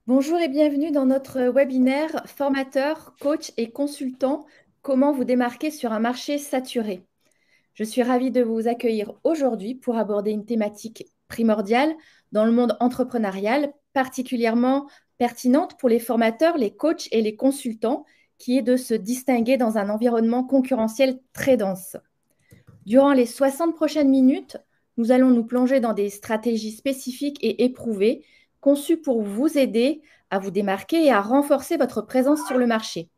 Bonjour et bienvenue dans notre webinaire formateur, coach et consultant, comment vous démarquer sur un marché saturé. Je suis ravie de vous accueillir aujourd'hui pour aborder une thématique primordiale dans le monde entrepreneurial, particulièrement pertinente pour les formateurs, les coachs et les consultants, qui est de se distinguer dans un environnement concurrentiel très dense. Durant les 60 prochaines minutes, nous allons nous plonger dans des stratégies spécifiques et éprouvées, conçues pour vous aider à vous démarquer et à renforcer votre présence sur le marché.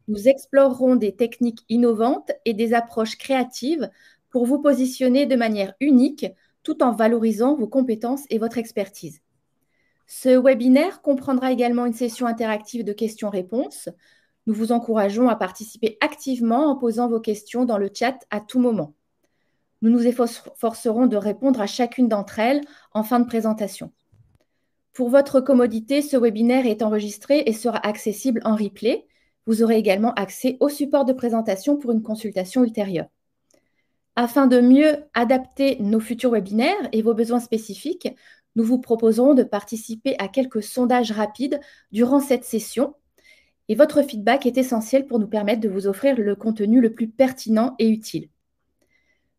Nous explorerons des techniques innovantes et des approches créatives pour vous positionner de manière unique tout en valorisant vos compétences et votre expertise. Ce webinaire comprendra également une session interactive de questions-réponses. Nous vous encourageons à participer activement en posant vos questions dans le chat à tout moment. Nous nous efforcerons de répondre à chacune d'entre elles en fin de présentation. Pour votre commodité, ce webinaire est enregistré et sera accessible en replay. Vous aurez également accès au support de présentation pour une consultation ultérieure. Afin de mieux adapter nos futurs webinaires et vos besoins spécifiques, nous vous proposerons de participer à quelques sondages rapides durant cette session. Et votre feedback est essentiel pour nous permettre de vous offrir le contenu le plus pertinent et utile.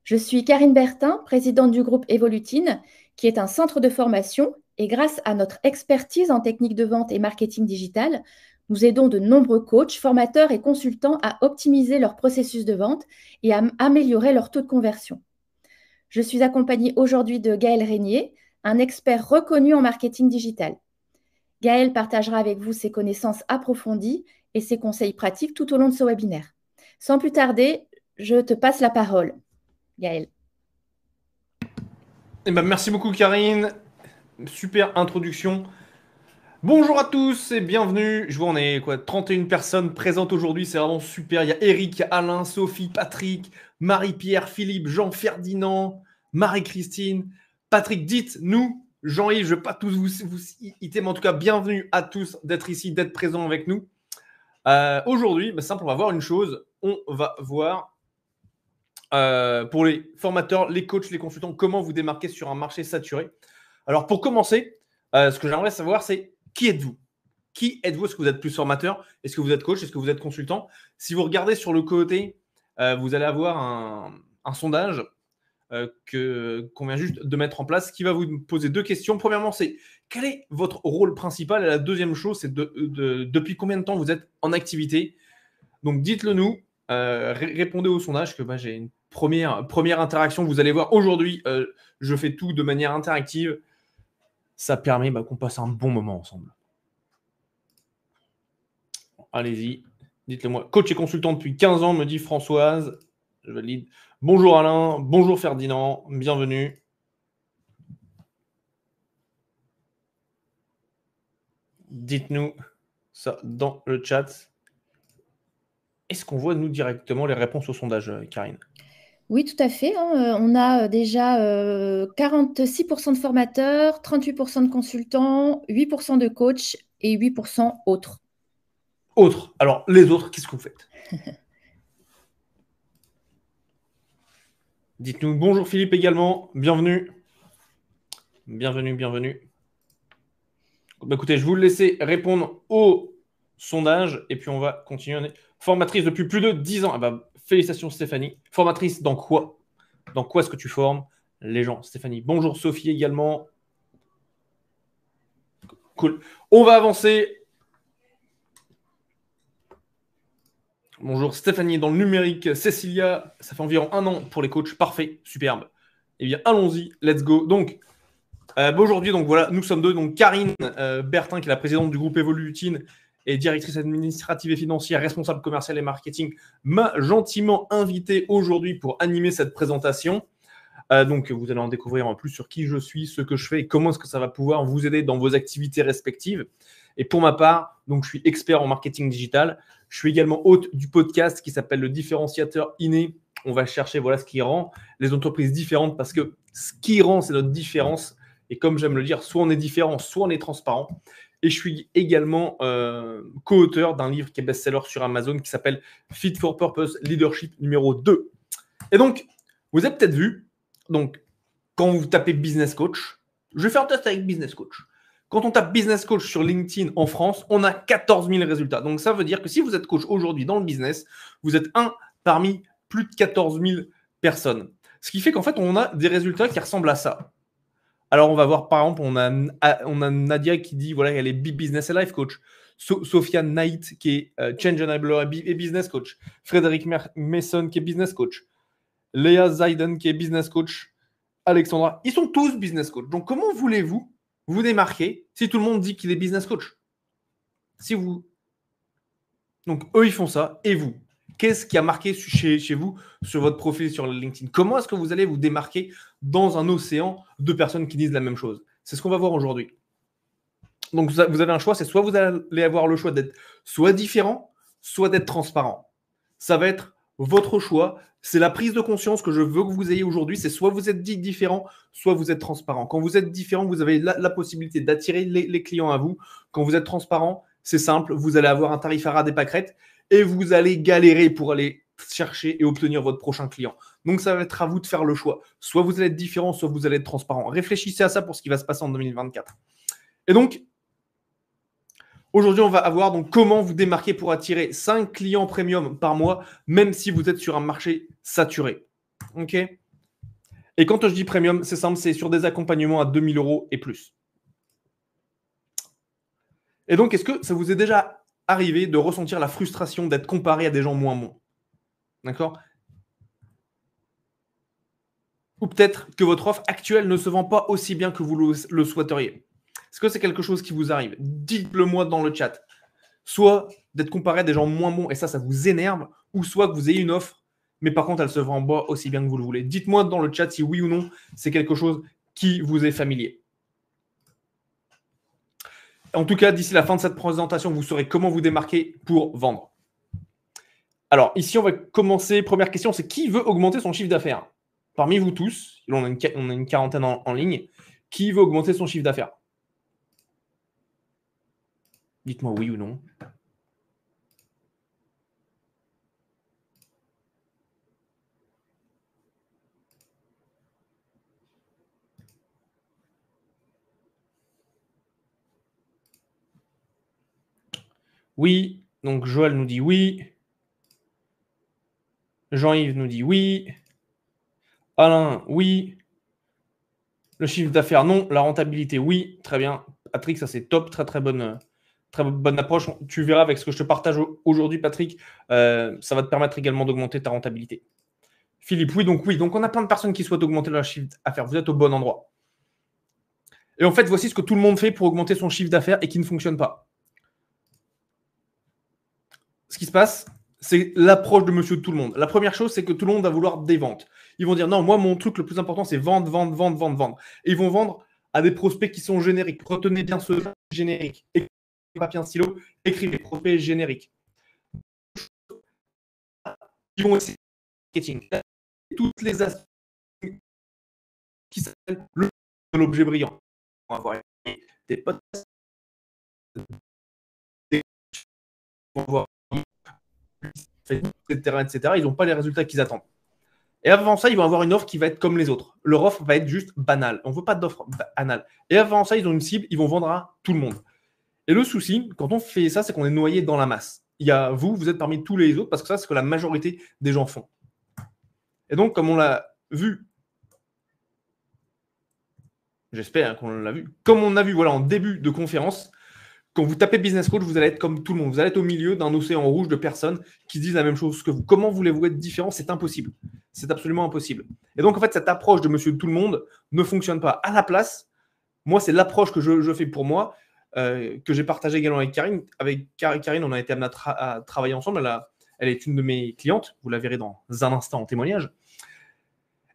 Je suis Karine Bertin, présidente du groupe Evolutine, qui est un centre de formation, et grâce à notre expertise en technique de vente et marketing digital, nous aidons de nombreux coachs, formateurs et consultants à optimiser leur processus de vente et à améliorer leur taux de conversion. Je suis accompagnée aujourd'hui de Gaël Régnier, un expert reconnu en marketing digital. Gaël partagera avec vous ses connaissances approfondies et ses conseils pratiques tout au long de ce webinaire. Sans plus tarder, je te passe la parole. Gaël. Merci beaucoup Karine, super introduction. Bonjour à tous et bienvenue. Je vois on est 31 personnes présentes aujourd'hui, c'est vraiment super. Il y a Eric, Alain, Sophie, Patrick, Marie-Pierre, Philippe, Jean-Ferdinand, Marie-Christine, Patrick. Dites-nous, Jean-Yves, je ne vais pas tous vous citer, mais en tout cas bienvenue à tous d'être ici, d'être présents avec nous. Aujourd'hui, simple, on va voir une chose. On va voir pour les formateurs, les coachs, les consultants, comment vous démarquer sur un marché saturé. Alors pour commencer, ce que j'aimerais savoir, c'est qui êtes-vous? Qui êtes-vous? Est-ce que vous êtes plus formateur? Est-ce que vous êtes coach? Est-ce que vous êtes consultant? Si vous regardez sur le côté, vous allez avoir un sondage qu'on vient juste de mettre en place qui va vous poser deux questions. Premièrement, c'est quel est votre rôle principal? Et la deuxième chose, c'est depuis combien de temps vous êtes en activité? Donc dites-le nous, répondez au sondage que j'ai une première interaction. Vous allez voir aujourd'hui, je fais tout de manière interactive. Ça permet qu'on passe un bon moment ensemble. Allez-y, dites-le moi. Coach et consultant depuis 15 ans, me dit Françoise. Je valide. Bonjour Alain, bonjour Ferdinand, bienvenue. Dites-nous ça dans le chat. Est-ce qu'on voit, nous, directement les réponses au sondage, Karine? Oui, tout à fait. On a déjà 46% de formateurs, 38% de consultants, 8% de coachs et 8% autres. Autres. Alors, les autres, qu'est-ce que vous faites? Dites-nous bonjour Philippe également, bienvenue. Bienvenue. Écoutez, je vais vous laisser répondre au sondage et puis on va continuer. Formatrice depuis plus de 10 ans. Félicitations Stéphanie. Formatrice dans quoi? Dans quoi est-ce que tu formes les gens, Stéphanie? Bonjour Sophie également. Cool. On va avancer. Bonjour Stéphanie dans le numérique. Cécilia, ça fait environ 1 an pour les coachs. Parfait, superbe. Eh bien, allons-y, let's go. Donc, aujourd'hui, voilà, nous sommes deux. Donc, Karine Bertin, qui est la présidente du groupe Evolutine et directrice administrative et financière, responsable commercial et marketing, m'a gentiment invité aujourd'hui pour animer cette présentation. Donc, vous allez en découvrir en plus sur qui je suis, ce que je fais et comment est-ce que ça va pouvoir vous aider dans vos activités respectives. Et pour ma part, donc, je suis expert en marketing digital. Je suis également hôte du podcast qui s'appelle Le Différenciateur Inné. On va chercher ce qui rend les entreprises différentes parce que ce qui rend, c'est notre différence. Et comme j'aime le dire, soit on est différent, soit on est transparent. Et je suis également co-auteur d'un livre qui est best-seller sur Amazon qui s'appelle Fit for Purpose Leadership numéro 2. Et donc, vous avez peut-être vu, donc, quand vous tapez business coach, je vais faire un test avec business coach. Quand on tape business coach sur LinkedIn en France, on a 14 000 résultats. Donc, ça veut dire que si vous êtes coach aujourd'hui dans le business, vous êtes un parmi plus de 14 000 personnes. Ce qui fait qu'en fait, on a des résultats qui ressemblent à ça. Alors, on va voir, par exemple, on a Nadia qui dit, voilà, elle est business et life coach. Sofiane Naït qui est change enabler et business coach. Frédéric Mason qui est business coach. Léa Zaiden qui est business coach. Alexandra, ils sont tous business coach. Donc, comment voulez-vous vous démarquer si tout le monde dit qu'il est business coach? Si vous... Donc, eux, ils font ça. Et vous? Qu'est-ce qui a marqué chez vous sur votre profil sur LinkedIn? Comment est-ce que vous allez vous démarquer dans un océan de personnes qui disent la même chose? C'est ce qu'on va voir aujourd'hui. Donc, vous avez un choix, c'est soit vous allez avoir le choix d'être soit différent, soit d'être transparent. Ça va être votre choix. C'est la prise de conscience que je veux que vous ayez aujourd'hui. C'est soit vous êtes dit différent, soit vous êtes transparent. Quand vous êtes différent, vous avez la possibilité d'attirer les clients à vous. Quand vous êtes transparent, c'est simple, vous allez avoir un tarif à ras des pâquerettes et vous allez galérer pour aller chercher et obtenir votre prochain client. Donc, ça va être à vous de faire le choix. Soit vous allez être différent, soit vous allez être transparent. Réfléchissez à ça pour ce qui va se passer en 2024. Et donc, aujourd'hui, on va avoir donc comment vous démarquer pour attirer 5 clients premium par mois, même si vous êtes sur un marché saturé. OK? Et quand je dis premium, c'est simple, c'est sur des accompagnements à 2 000 € et plus. Et donc, est-ce que ça vous est déjà arrivé de ressentir la frustration d'être comparé à des gens moins bons? D'accord? Ou peut-être que votre offre actuelle ne se vend pas aussi bien que vous le souhaiteriez. Est-ce que c'est quelque chose qui vous arrive? Dites-le moi dans le chat. Soit d'être comparé à des gens moins bons et ça vous énerve, ou soit que vous ayez une offre, mais par contre, elle se vend pas aussi bien que vous le voulez. Dites-moi dans le chat si oui ou non, c'est quelque chose qui vous est familier. En tout cas, d'ici la fin de cette présentation, vous saurez comment vous démarquer pour vendre. Alors, ici, on va commencer. Première question, c'est qui veut augmenter son chiffre d'affaires? Parmi vous tous, on a une quarantaine en ligne, qui veut augmenter son chiffre d'affaires? Dites-moi oui ou non. Oui. Donc, Joël nous dit oui. Jean-Yves nous dit oui. Alain, oui. Le chiffre d'affaires, non. La rentabilité, oui. Très bien. Patrick, ça c'est top. Très bonne approche. Tu verras avec ce que je te partage aujourd'hui, Patrick. Ça va te permettre également d'augmenter ta rentabilité. Philippe, oui. Donc, on a plein de personnes qui souhaitent augmenter leur chiffre d'affaires. Vous êtes au bon endroit. Et en fait, voici ce que tout le monde fait pour augmenter son chiffre d'affaires et qui ne fonctionne pas. Ce qui se passe, c'est l'approche de monsieur tout le monde. La première chose, c'est que tout le monde va vouloir des ventes. Ils vont dire, non, moi, mon truc le plus important, c'est vendre, vendre, vendre, vendre, vendre. Et ils vont vendre à des prospects qui sont génériques. Retenez bien ce générique. Écrivez papier, un stylo, écrivez prospects génériques. Ils vont essayer de marketing. Toutes les astuces qui s'appellent l'objet brillant. On va avoir des podcasts, on va voir etc. Ils n'ont pas les résultats qu'ils attendent. Et avant ça, ils vont avoir une offre qui va être comme les autres. Leur offre va être juste banale. On ne veut pas d'offre banale. Et avant ça, ils ont une cible, ils vont vendre à tout le monde. Et le souci, quand on fait ça, c'est qu'on est noyé dans la masse. Il y a vous êtes parmi tous les autres parce que ça, c'est ce que la majorité des gens font. Et donc, comme on l'a vu, j'espère qu'on l'a vu, comme on a vu voilà, en début de conférence, quand vous tapez business coach, vous allez être comme tout le monde. Vous allez être au milieu d'un océan rouge de personnes qui disent la même chose que vous. Comment voulez-vous être différent? C'est impossible. C'est absolument impossible. Et donc, en fait, cette approche de monsieur tout le monde ne fonctionne pas. À la place, moi, c'est l'approche que je fais pour moi, que j'ai partagée également avec Karine. Avec Karine, on a été amené à travailler ensemble. Elle est une de mes clientes. Vous la verrez dans un instant en témoignage.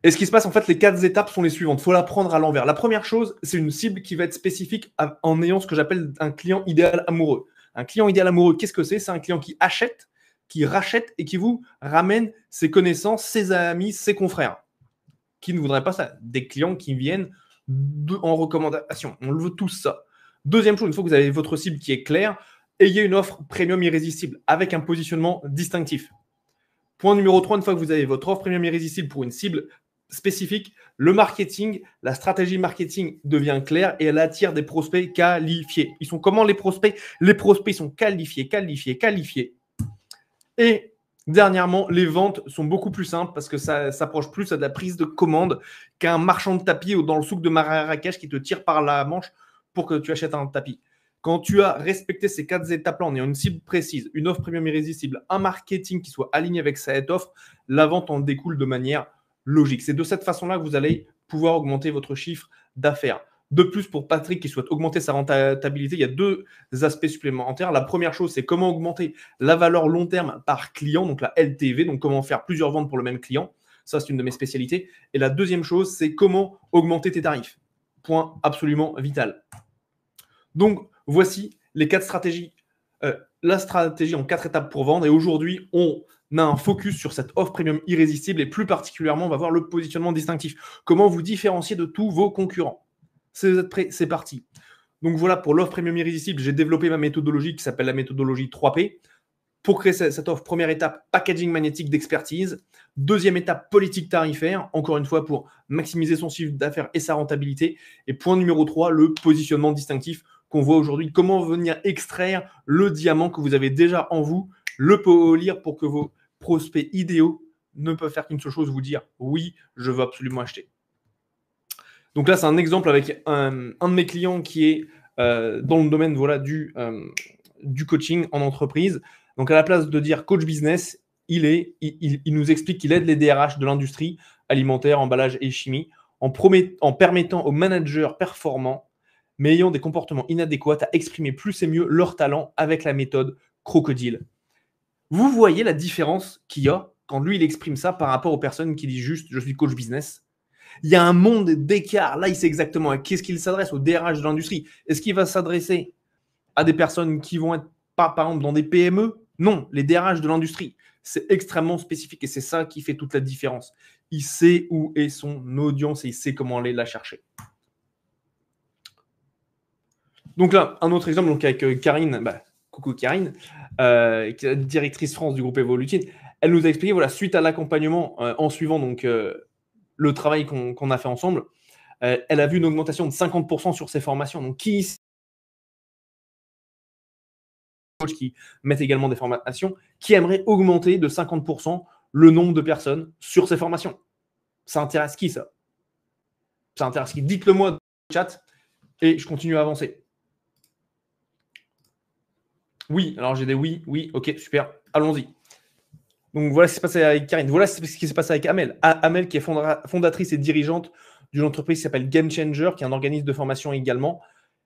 Et ce qui se passe, en fait, les 4 étapes sont les suivantes. Il faut la prendre à l'envers. La première chose, c'est une cible qui va être spécifique en ayant ce que j'appelle un client idéal amoureux. Un client idéal amoureux, qu'est-ce que c'est? C'est un client qui achète, qui rachète et qui vous ramène ses connaissances, ses amis, ses confrères. Qui ne voudraient pas ça? Des clients qui viennent en recommandation. On le veut tous ça. Deuxième chose, une fois que vous avez votre cible qui est claire, ayez une offre premium irrésistible avec un positionnement distinctif. Point numéro 3, une fois que vous avez votre offre premium irrésistible pour une cible spécifique, le marketing, la stratégie marketing devient claire et elle attire des prospects qualifiés. Ils sont comment les prospects? Les prospects sont qualifiés. Et dernièrement, les ventes sont beaucoup plus simples parce que ça s'approche plus à de la prise de commande qu'un marchand de tapis ou dans le souk de Marrakech qui te tire par la manche pour que tu achètes un tapis. Quand tu as respecté ces 4 étapes-là en ayant une cible précise, une offre premium irrésistible, un marketing qui soit aligné avec cette offre, la vente en découle de manière logique. C'est de cette façon-là que vous allez pouvoir augmenter votre chiffre d'affaires. De plus, pour Patrick qui souhaite augmenter sa rentabilité, il y a 2 aspects supplémentaires. La première chose, c'est comment augmenter la valeur long terme par client, donc la LTV, donc comment faire plusieurs ventes pour le même client. Ça, c'est une de mes spécialités. Et la deuxième chose, c'est comment augmenter tes tarifs. Point absolument vital. Donc, voici les 4 stratégies. La stratégie en 4 étapes pour vendre. Et aujourd'hui, on a un focus sur cette offre premium irrésistible et plus particulièrement, on va voir le positionnement distinctif. Comment vous différencier de tous vos concurrents. Si vous êtes prêts, c'est parti. Donc voilà, pour l'offre premium irrésistible, j'ai développé ma méthodologie qui s'appelle la méthodologie 3P. Pour créer cette offre, première étape, packaging magnétique d'expertise. Deuxième étape, politique tarifaire, encore une fois pour maximiser son chiffre d'affaires et sa rentabilité. Et point numéro 3, le positionnement distinctif qu'on voit aujourd'hui. Comment venir extraire le diamant que vous avez déjà en vous, le polir pour que vos prospects idéaux ne peuvent faire qu'une seule chose, vous dire oui, je veux absolument acheter. Donc là, c'est un exemple avec un de mes clients qui est dans le domaine voilà, du coaching en entreprise. Donc à la place de dire coach business, il nous explique qu'il aide les DRH de l'industrie alimentaire, emballage et chimie en permettant aux managers performants mais ayant des comportements inadéquats à exprimer plus et mieux leur talent avec la méthode crocodile. Vous voyez la différence qu'il y a quand lui, il exprime ça par rapport aux personnes qui disent juste « je suis coach business ». Il y a un monde d'écart. Là, il sait exactement à qui est-ce qu'il s'adresse, au DRH de l'industrie. Est-ce qu'il va s'adresser à des personnes qui vont être, par exemple, dans des PME? Non, les DRH de l'industrie. C'est extrêmement spécifique et c'est ça qui fait toute la différence. Il sait où est son audience et il sait comment aller la chercher. Donc là, un autre exemple donc avec Karine, coucou Karine, qui est la directrice France du groupe Evolutine. Elle nous a expliqué, voilà, suite à l'accompagnement en suivant donc, le travail qu'on a fait ensemble, elle a vu une augmentation de 50% sur ses formations. Donc, qui mettent également des formations, qui aimerait augmenter de 50% le nombre de personnes sur ces formations? Ça intéresse qui, ça? Ça intéresse qui? Dites-le moi dans le chat et je continue à avancer. Oui, alors j'ai des oui, ok, super, allons-y. Donc voilà ce qui s'est passé avec Karine. Voilà ce qui s'est passé avec Amel. Amel qui est fondatrice et dirigeante d'une entreprise qui s'appelle Game Changer, qui est un organisme de formation également.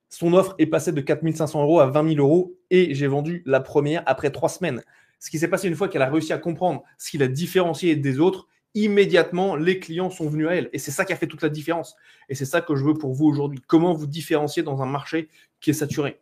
Son offre est passée de 4 500 € à 20 000 € et j'ai vendu la première après 3 semaines. Ce qui s'est passé une fois qu'elle a réussi à comprendre ce qui l'a différencié des autres, immédiatement, les clients sont venus à elle. Et c'est ça qui a fait toute la différence. Et c'est ça que je veux pour vous aujourd'hui. Comment vous différencier dans un marché qui est saturé?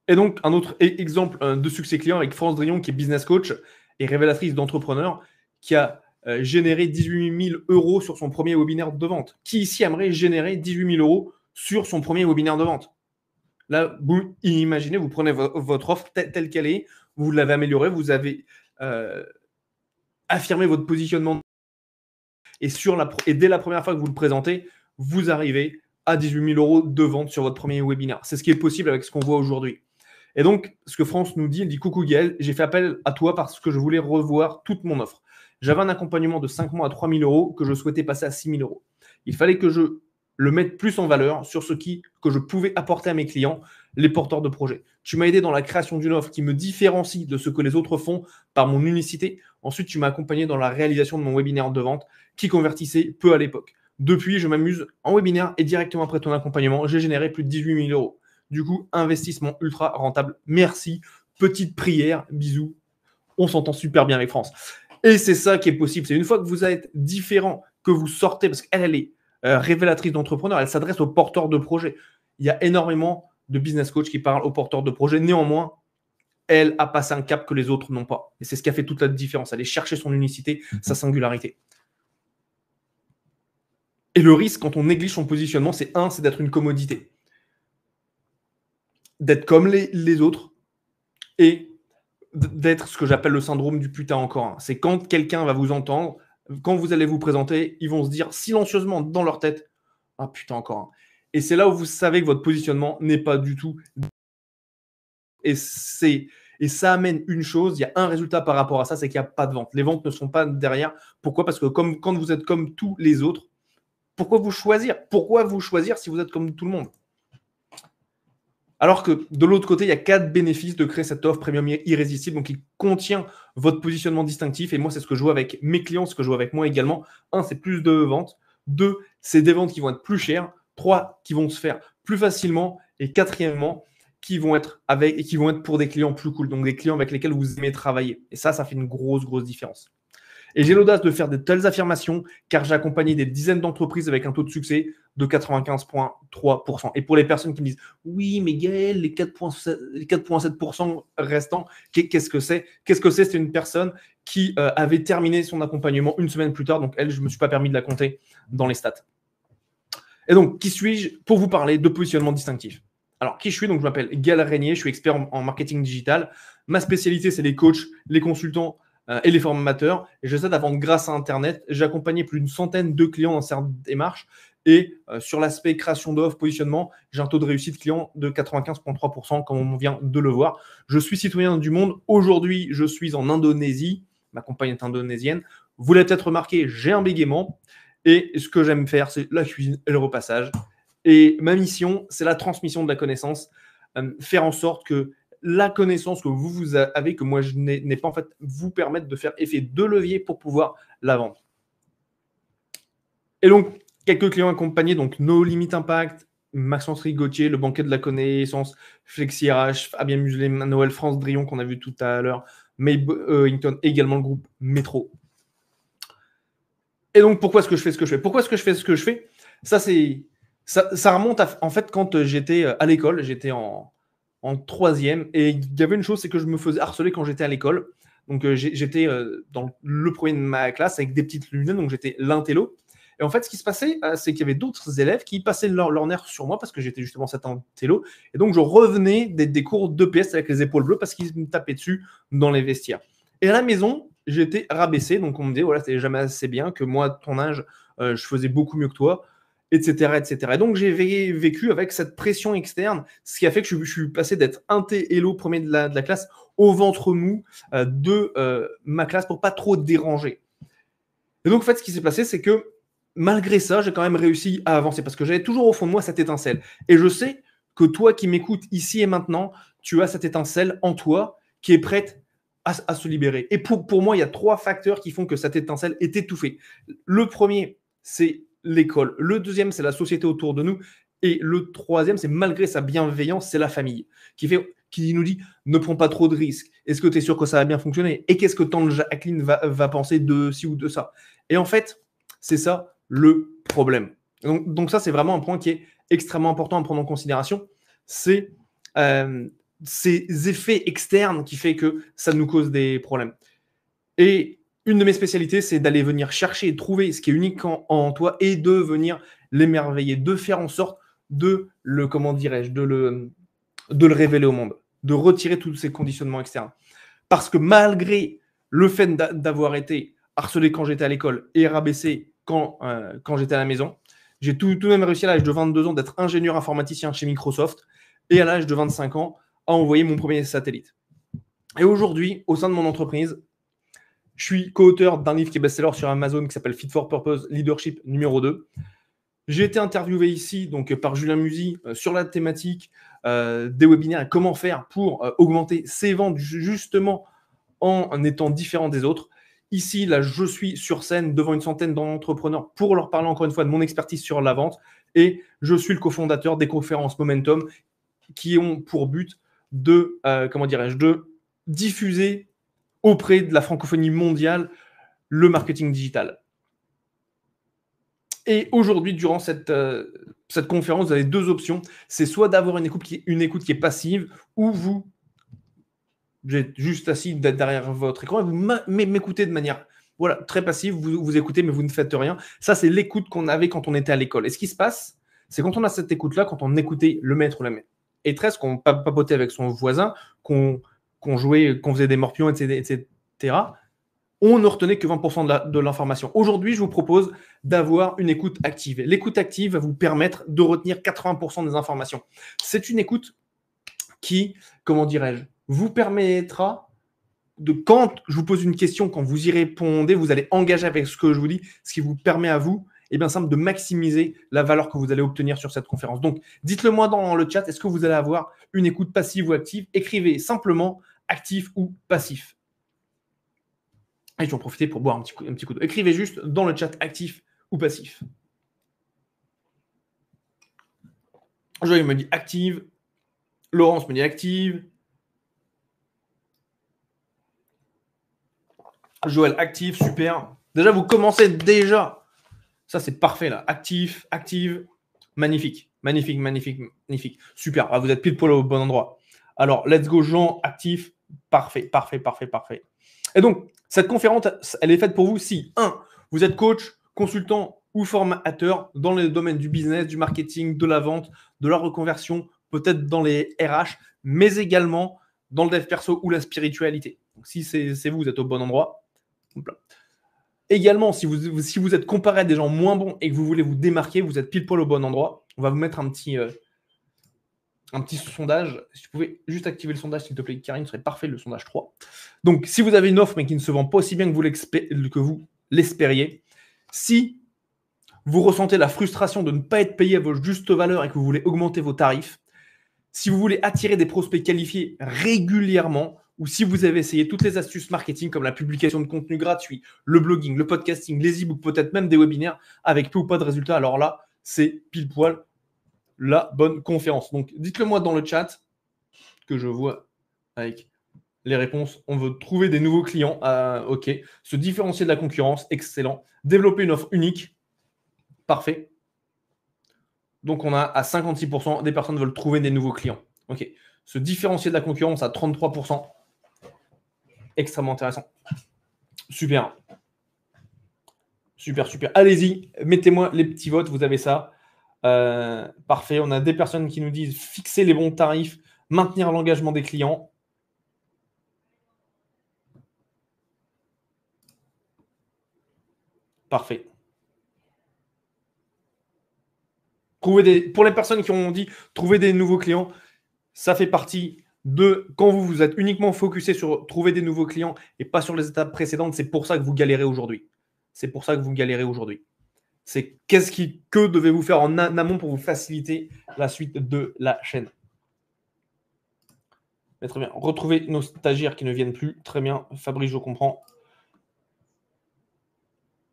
Et donc, un autre exemple de succès client avec France Drion, qui est business coach et révélatrice d'entrepreneurs, qui a généré 18 000 € sur son premier webinaire de vente. Qui ici aimerait générer 18 000 € sur son premier webinaire de vente? Là, vous imaginez, vous prenez votre offre telle qu'elle est, vous l'avez améliorée, vous avez affirmé votre positionnement et dès la première fois que vous le présentez, vous arrivez à 18 000 € de vente sur votre premier webinaire. C'est ce qui est possible avec ce qu'on voit aujourd'hui. Et donc, ce que France nous dit, elle dit « Coucou Gaël, j'ai fait appel à toi parce que je voulais revoir toute mon offre. J'avais un accompagnement de 5 mois à 3 000 € que je souhaitais passer à 6 000 €. Il fallait que je le mette plus en valeur sur ce que je pouvais apporter à mes clients, les porteurs de projets. Tu m'as aidé dans la création d'une offre qui me différencie de ce que les autres font par mon unicité. Ensuite, tu m'as accompagné dans la réalisation de mon webinaire de vente qui convertissait peu à l'époque. Depuis, je m'amuse en webinaire et directement après ton accompagnement, j'ai généré plus de 18 000 €. Du coup, investissement ultra rentable. Merci. Petite prière. Bisous. On s'entend super bien avec France. Et c'est ça qui est possible. C'est une fois que vous êtes différent, que vous sortez, parce qu'elle est révélatrice d'entrepreneurs, elle s'adresse aux porteurs de projets. Il y a énormément de business coach qui parlent aux porteurs de projets. Néanmoins, elle a passé un cap que les autres n'ont pas. Et c'est ce qui a fait toute la différence. Aller chercher son unicité, sa singularité. Et le risque, quand on néglige son positionnement, c'est d'être une commodité. D'être comme les autres et d'être ce que j'appelle le syndrome du putain encore un. C'est quand quelqu'un va vous entendre, quand vous allez vous présenter, ils vont se dire silencieusement dans leur tête « Ah putain encore un ». Et c'est là où vous savez que votre positionnement n'est pas du tout... Et ça amène une chose, il y a un résultat par rapport à ça, c'est qu'il n'y a pas de vente. Les ventes ne sont pas derrière. Pourquoi? Parce que quand vous êtes comme tous les autres, pourquoi vous choisir? Pourquoi vous choisir si vous êtes comme tout le monde? Alors que de l'autre côté, il y a 4 bénéfices de créer cette offre premium irrésistible, donc il contient votre positionnement distinctif. Et moi, c'est ce que je vois avec mes clients, ce que je vois avec moi également. 1, c'est plus de ventes. 2, c'est des ventes qui vont être plus chères. 3, qui vont se faire plus facilement. Et 4e, qui vont être pour des clients plus cool, donc des clients avec lesquels vous aimez travailler. Et ça fait une grosse différence. Et j'ai l'audace de faire de telles affirmations car j'ai accompagné des dizaines d'entreprises avec un taux de succès de 95,3%. Et pour les personnes qui me disent « Oui, mais Gaël, les 4,7% restants, qu'est-ce que c'est ?» Qu'est-ce que c'est? C'est une personne qui avait terminé son accompagnement une semaine plus tard. Donc elle, je ne me suis pas permis de la compter dans les stats. Et donc, qui suis-je pour vous parler de positionnement distinctif? Alors, qui je suis? Donc, je m'appelle Gaël Régnier, je suis expert en marketing digital. Ma spécialité, c'est les coachs, les consultants et les formateurs. Et j'essaie de vendre grâce à Internet. J'ai accompagné plus d'une centaine de clients dans cette démarche. Et sur l'aspect création d'offres, positionnement, j'ai un taux de réussite client de 95,3%, comme on vient de le voir. Je suis citoyen du monde. Aujourd'hui, je suis en Indonésie. Ma compagne est indonésienne. Vous l'avez peut-être remarqué, j'ai un bégaiement. Et ce que j'aime faire, c'est la cuisine et le repassage. Et ma mission, c'est la transmission de la connaissance. Faire en sorte que la connaissance que vous avez, que moi je n'ai pas, en fait, vous permettre de faire effet de levier pour pouvoir la vendre. Et donc, quelques clients accompagnés, donc No Limit Impact, Maxence Rigotier, le banquet de la connaissance, Flexi RH, Fabien Muselet, Noël France Drion qu'on a vu tout à l'heure, May Hinton, également le groupe Métro. Et donc, pourquoi est-ce que je fais ce que je fais? Pourquoi est-ce que je fais ce que je fais? Ça remonte à, en fait, quand j'étais à l'école, j'étais en 3e, et il y avait une chose, c'est que je me faisais harceler quand j'étais à l'école. Donc, j'étais dans le premier de ma classe avec des petites lunettes, donc j'étais l'intello. Et en fait, ce qui se passait, c'est qu'il y avait d'autres élèves qui passaient leur nerf sur moi parce que j'étais justement cet intello. Et donc, je revenais des cours d'EPS avec les épaules bleues parce qu'ils me tapaient dessus dans les vestiaires. Et à la maison, j'étais rabaissé. Donc, on me disait, voilà, t'es jamais assez bien, que moi, à ton âge, je faisais beaucoup mieux que toi, etc., etc. Et donc, j'ai vécu avec cette pression externe, ce qui a fait que je suis passé d'être intello premier de la classe au ventre mou de ma classe pour pas trop déranger. Et donc, en fait, ce qui s'est passé, c'est que malgré ça, j'ai quand même réussi à avancer parce que j'avais toujours au fond de moi cette étincelle. Et je sais que toi qui m'écoutes ici et maintenant, tu as cette étincelle en toi qui est prête à se libérer. Et pour moi, il y a 3 facteurs qui font que cette étincelle est étouffée. Le premier, c'est l'école. Le deuxième, c'est la société autour de nous. Et le troisième, c'est malgré sa bienveillance, c'est la famille qui nous dit ne prends pas trop de risques. Est-ce que tu es sûr que ça va bien fonctionner? Et qu'est-ce que tante Jacqueline va penser de ci ou de ça? Et en fait, c'est ça le problème. Donc ça, c'est vraiment un point qui est extrêmement important à prendre en considération. C'est ces effets externes qui fait que ça nous cause des problèmes. Et une de mes spécialités, c'est d'aller venir chercher et trouver ce qui est unique en toi et de venir l'émerveiller, de faire en sorte de le, comment dirais-je, de le révéler au monde, de retirer tous ces conditionnements externes. Parce que malgré le fait d'avoir été harcelé quand j'étais à l'école et rabaissé quand j'étais à la maison, j'ai tout de même réussi à l'âge de 22 ans d'être ingénieur informaticien chez Microsoft et à l'âge de 25 ans à envoyer mon premier satellite. Et aujourd'hui, au sein de mon entreprise, je suis co-auteur d'un livre qui est best-seller sur Amazon qui s'appelle Fit for Purpose Leadership numéro 2. J'ai été interviewé ici donc, par Julien Musy sur la thématique des webinaires et comment faire pour augmenter ses ventes justement en étant différent des autres. Ici, là, je suis sur scène devant une centaine d'entrepreneurs pour leur parler encore une fois de mon expertise sur la vente et je suis le cofondateur des conférences Momentum qui ont pour but de, de diffuser auprès de la francophonie mondiale le marketing digital. Et aujourd'hui, durant cette conférence, vous avez 2 options. C'est soit d'avoir une écoute qui est passive, ou vous êtes juste assis derrière votre écran et vous m'écoutez de manière très passive, vous écoutez mais vous ne faites rien. Ça, c'est l'écoute qu'on avait quand on était à l'école. Et ce qui se passe, c'est quand on a cette écoute-là, quand on écoutait le maître ou la maîtresse, qu'on papotait avec son voisin, qu'on qu'on jouait, qu'on faisait des morpions, etc., on ne retenait que 20% de l'information. Aujourd'hui, je vous propose d'avoir une écoute active. L'écoute active va vous permettre de retenir 80% des informations. C'est une écoute qui, comment dirais-je, vous permettra de, quand je vous pose une question, quand vous y répondez, vous allez engager avec ce que je vous dis, ce qui vous permet à vous, simple, de maximiser la valeur que vous allez obtenir sur cette conférence. Donc, dites-le moi dans le chat, est-ce que vous allez avoir une écoute passive ou active? Écrivez simplement actif ou passif. Et je vais en profiter pour boire un petit coup d'eau. Écrivez juste dans le chat actif ou passif. Joël me dit active. Laurence me dit active. Joël active, super. Déjà, vous commencez déjà. Ça, c'est parfait là. Actif, active. Magnifique, magnifique, magnifique, magnifique. Super. Ah, vous êtes pile poil au bon endroit. Alors, let's go, Jean, actif. Parfait, parfait, parfait, parfait. Et donc, cette conférence, elle est faite pour vous si, 1, vous êtes coach, consultant ou formateur dans les domaines du business, du marketing, de la vente, de la reconversion, peut-être dans les RH, mais également dans le dev perso ou la spiritualité. Donc, si c'est vous, vous êtes au bon endroit. Également, si vous êtes comparé à des gens moins bons et que vous voulez vous démarquer, vous êtes pile poil au bon endroit. On va vous mettre un petit sondage. Si tu pouvais juste activer le sondage, s'il te plaît, Karine, ce serait parfait, le sondage 3. Donc, si vous avez une offre, mais qui ne se vend pas aussi bien que vous l'espériez, si vous ressentez la frustration de ne pas être payé à votre juste valeur et que vous voulez augmenter vos tarifs, si vous voulez attirer des prospects qualifiés régulièrement, ou si vous avez essayé toutes les astuces marketing comme la publication de contenu gratuit, le blogging, le podcasting, les e-books, peut-être même des webinaires avec peu ou pas de résultats, alors là, c'est pile poil la bonne conférence. Donc, dites-le moi dans le chat que je vois avec les réponses. On veut trouver des nouveaux clients. OK. Se différencier de la concurrence. Excellent. Développer une offre unique. Parfait. Donc, on a à 56% des personnes veulent trouver des nouveaux clients. OK. Se différencier de la concurrence à 33%. Extrêmement intéressant. Super. Super, super. Allez-y, mettez-moi les petits votes, vous avez ça. Parfait. On a des personnes qui nous disent fixer les bons tarifs, maintenir l'engagement des clients. Parfait. Pour les personnes qui ont dit trouver des nouveaux clients, ça fait partie de quand vous êtes uniquement focusé sur trouver des nouveaux clients et pas sur les étapes précédentes. C'est pour ça que vous galérez aujourd'hui. C'est pour ça que vous galérez aujourd'hui. C'est que devez-vous faire en amont pour vous faciliter la suite de la chaîne. Mais très bien. Retrouver nos stagiaires qui ne viennent plus. Très bien. Fabrice, je comprends.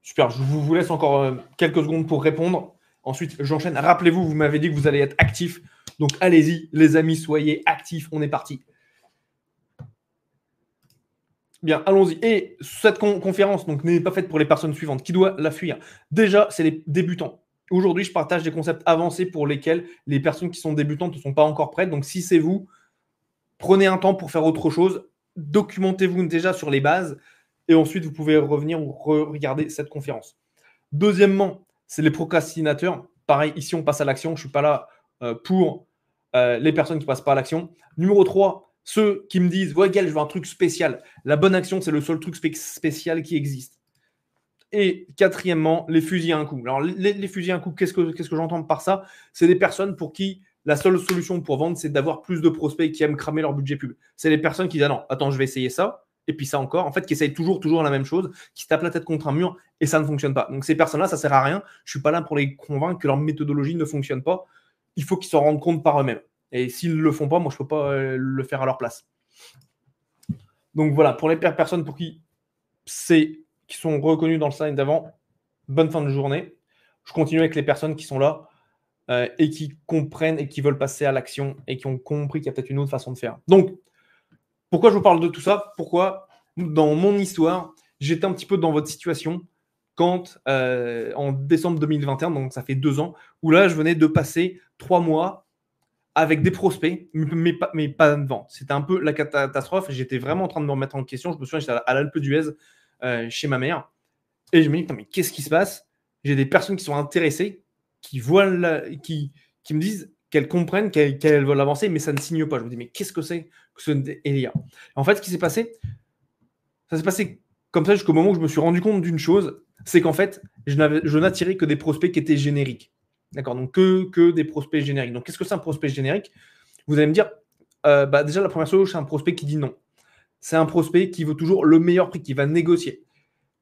Super. Je vous laisse encore quelques secondes pour répondre. Ensuite, j'enchaîne. Rappelez-vous, vous m'avez dit que vous allez être actif. Donc, allez-y, les amis, soyez actifs. On est parti. Bien, allons-y. Et cette conférence n'est pas faite pour les personnes suivantes. Qui doit la fuir? Déjà, c'est les débutants. Aujourd'hui, je partage des concepts avancés pour lesquels les personnes qui sont débutantes ne sont pas encore prêtes. Donc, si c'est vous, prenez un temps pour faire autre chose. Documentez-vous déjà sur les bases. Et ensuite, vous pouvez revenir ou regarder cette conférence. Deuxièmement, c'est les procrastinateurs. Pareil, ici, on passe à l'action. Je ne suis pas là pour les personnes qui ne passent pas à l'action. Numéro 3, ceux qui me disent « Ouais, Gaël, je veux un truc spécial. » La bonne action, c'est le seul truc spécial qui existe. Et quatrièmement, les fusils à un coup. Alors, les fusils à un coup, qu'est-ce que j'entends par ça? C'est des personnes pour qui la seule solution pour vendre, c'est d'avoir plus de prospects qui aiment cramer leur budget pub. C'est les personnes qui disent « Ah non, attends, je vais essayer ça. » Et puis ça encore, en fait, qui essayent toujours la même chose, qui se tapent la tête contre un mur et ça ne fonctionne pas. Donc ces personnes-là, ça ne sert à rien. Je ne suis pas là pour les convaincre que leur méthodologie ne fonctionne pas. Il faut qu'ils s'en rendent compte par eux-mêmes. Et s'ils ne le font pas, moi, je ne peux pas le faire à leur place. Donc voilà, pour les personnes pour qui sont reconnues dans le slide d'avant, bonne fin de journée. Je continue avec les personnes qui sont là et qui comprennent et qui veulent passer à l'action et qui ont compris qu'il y a peut-être une autre façon de faire. Donc, pourquoi je vous parle de tout ça? Pourquoi, dans mon histoire, j'étais un petit peu dans votre situation quand, en décembre 2021, donc ça fait 2 ans, où là, je venais de passer 3 mois avec des prospects, mais pas de vente. C'était un peu la catastrophe. J'étais vraiment en train de me remettre en question. Je me souviens, j'étais à l'Alpe d'Huez chez ma mère. Et je me dis, mais qu'est-ce qui se passe? J'ai des personnes qui sont intéressées, qui me disent, qu'elles comprennent, qu'elles veulent avancer, mais ça ne signe pas. Je me dis, mais qu'est-ce que c'est que ce délire? En fait, ce qui s'est passé, ça s'est passé comme ça jusqu'au moment où je me suis rendu compte d'une chose, c'est qu'en fait, je n'attirais que des prospects qui étaient génériques. D'accord, donc que des prospects génériques. Donc, qu'est-ce que c'est un prospect générique? Vous allez me dire, déjà, la première chose, c'est un prospect qui dit non. C'est un prospect qui veut toujours le meilleur prix, qui va négocier.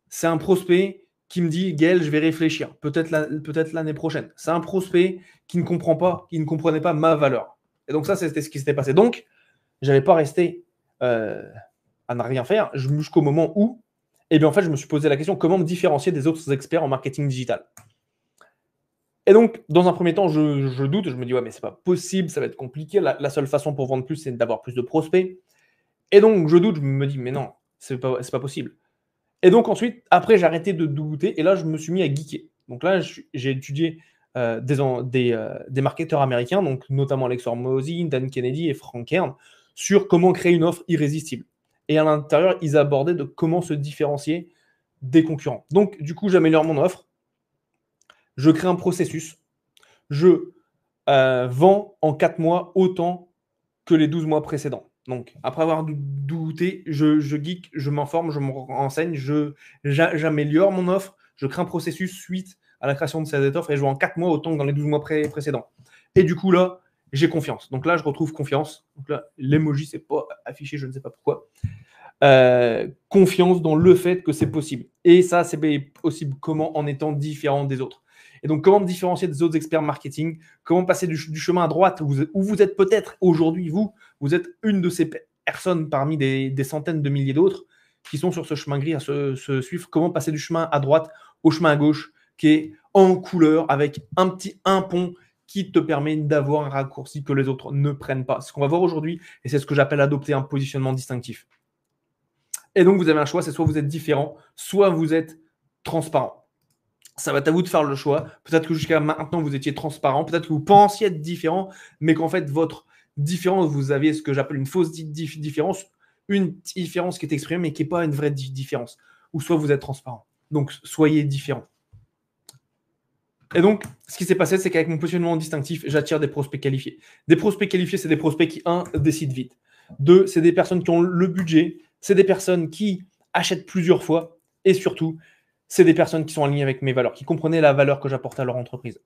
C'est un prospect qui me dit, Gaël, je vais réfléchir, peut-être l'année prochaine. C'est un prospect qui ne comprend pas, qui ne comprenait pas ma valeur. Et donc ça, c'était ce qui s'était passé. Donc, je n'allais pas rester à ne rien faire jusqu'au moment où, eh bien, en fait, je me suis posé la question, comment me différencier des autres experts en marketing digital? Et donc, dans un premier temps, je doute, je me dis, ouais, mais c'est pas possible, ça va être compliqué. La seule façon pour vendre plus, c'est d'avoir plus de prospects. Et donc, je doute, je me dis, mais non, c'est pas possible. Et donc, ensuite, après, j'ai arrêté de douter et là, je me suis mis à geeker. Donc là, j'ai étudié des marketeurs américains, donc notamment Alex Hormozy, Dan Kennedy et Frank Kern, sur comment créer une offre irrésistible. Et à l'intérieur, ils abordaient de comment se différencier des concurrents. Donc, du coup, j'améliore mon offre, je crée un processus, je vends en 4 mois autant que les 12 mois précédents. Donc, après avoir douté, je geek, je m'informe, je me renseigne, j'améliore mon offre, je crée un processus suite à la création de cette offre et je vends en 4 mois autant que dans les 12 mois précédents. Et du coup, là, j'ai confiance. Donc là, je retrouve confiance. Donc là, l'emoji, c'est pas affiché, je ne sais pas pourquoi. Confiance dans le fait que c'est possible. Et ça, c'est possible comment? En étant différent des autres. Et donc, comment me différencier des autres experts marketing? Comment passer du chemin à droite où vous êtes peut-être aujourd'hui, vous êtes une de ces personnes parmi des centaines de milliers d'autres qui sont sur ce chemin gris à se suivre. Comment passer du chemin à droite au chemin à gauche qui est en couleur avec un pont qui te permet d'avoir un raccourci que les autres ne prennent pas. C'est ce qu'on va voir aujourd'hui et c'est ce que j'appelle adopter un positionnement distinctif. Et donc, vous avez un choix, c'est soit vous êtes différent, soit vous êtes transparent. Ça va être à vous de faire le choix. Peut-être que jusqu'à maintenant, vous étiez transparent. Peut-être que vous pensiez être différent, mais qu'en fait, votre différence, vous aviez ce que j'appelle une fausse différence, une différence qui est exprimée, mais qui n'est pas une vraie différence. Ou soit vous êtes transparent. Donc, soyez différent. Et donc, ce qui s'est passé, c'est qu'avec mon positionnement distinctif, j'attire des prospects qualifiés. Des prospects qualifiés, c'est des prospects qui, 1, décident vite. 2, c'est des personnes qui ont le budget. C'est des personnes qui achètent plusieurs fois. Et surtout, c'est des personnes qui sont alignées avec mes valeurs, qui comprenaient la valeur que j'apporte à leur entreprise.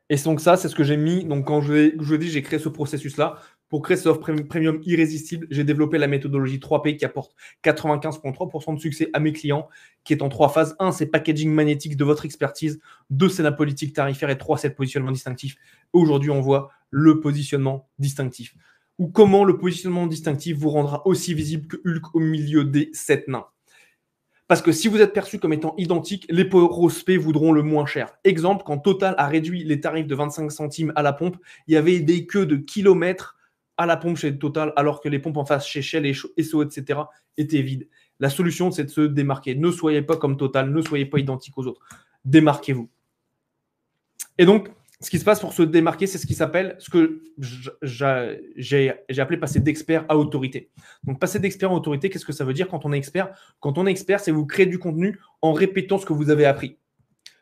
Et donc ça, c'est ce que j'ai mis. Donc quand je dis, j'ai créé ce processus-là. Pour créer cette offre premium irrésistible, j'ai développé la méthodologie 3P qui apporte 95,3% de succès à mes clients, qui est en 3 phases. 1, c'est packaging magnétique de votre expertise. 2, c'est la politique tarifaire. Et 3, c'est le positionnement distinctif. Aujourd'hui, on voit le positionnement distinctif. Ou comment le positionnement distinctif vous rendra aussi visible que Hulk au milieu des 7 nains. Parce que si vous êtes perçu comme étant identique, les prospects voudront le moins cher. Exemple, quand Total a réduit les tarifs de 25 centimes à la pompe, il y avait des queues de kilomètres à la pompe chez Total, alors que les pompes en face chez Shell et Esso, etc. étaient vides. La solution, c'est de se démarquer. Ne soyez pas comme Total, ne soyez pas identique aux autres. Démarquez-vous. Et donc, ce qui se passe pour se démarquer, c'est ce qui s'appelle, ce que j'ai appelé passer d'expert à autorité. Donc, passer d'expert à autorité, qu'est-ce que ça veut dire quand on est expert? Quand on est expert, c'est vous créer du contenu en répétant ce que vous avez appris.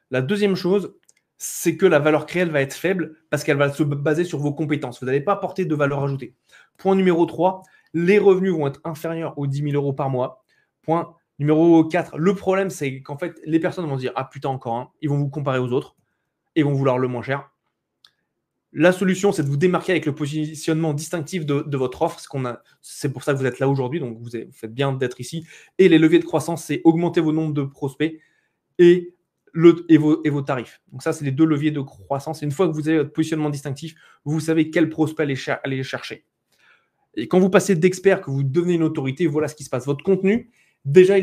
La deuxième chose, c'est que la valeur créée, elle va être faible parce qu'elle va se baser sur vos compétences. Vous n'allez pas apporter de valeur ajoutée. Point numéro 3, les revenus vont être inférieurs aux 10 000 euros par mois. Point numéro 4, le problème, c'est qu'en fait, les personnes vont se dire « Ah putain, encore un ». Ils vont vous comparer aux autres et vont vouloir le moins cher. La solution, c'est de vous démarquer avec le positionnement distinctif de votre offre. C'est pour ça que vous êtes là aujourd'hui, donc vous faites bien d'être ici. Et les leviers de croissance, c'est augmenter vos nombres de prospects et vos tarifs. Donc ça, c'est les 2 leviers de croissance. Et une fois que vous avez votre positionnement distinctif, vous savez quel prospect aller chercher. Et quand vous passez d'expert, que vous devenez une autorité, voilà ce qui se passe. Votre contenu, déjà,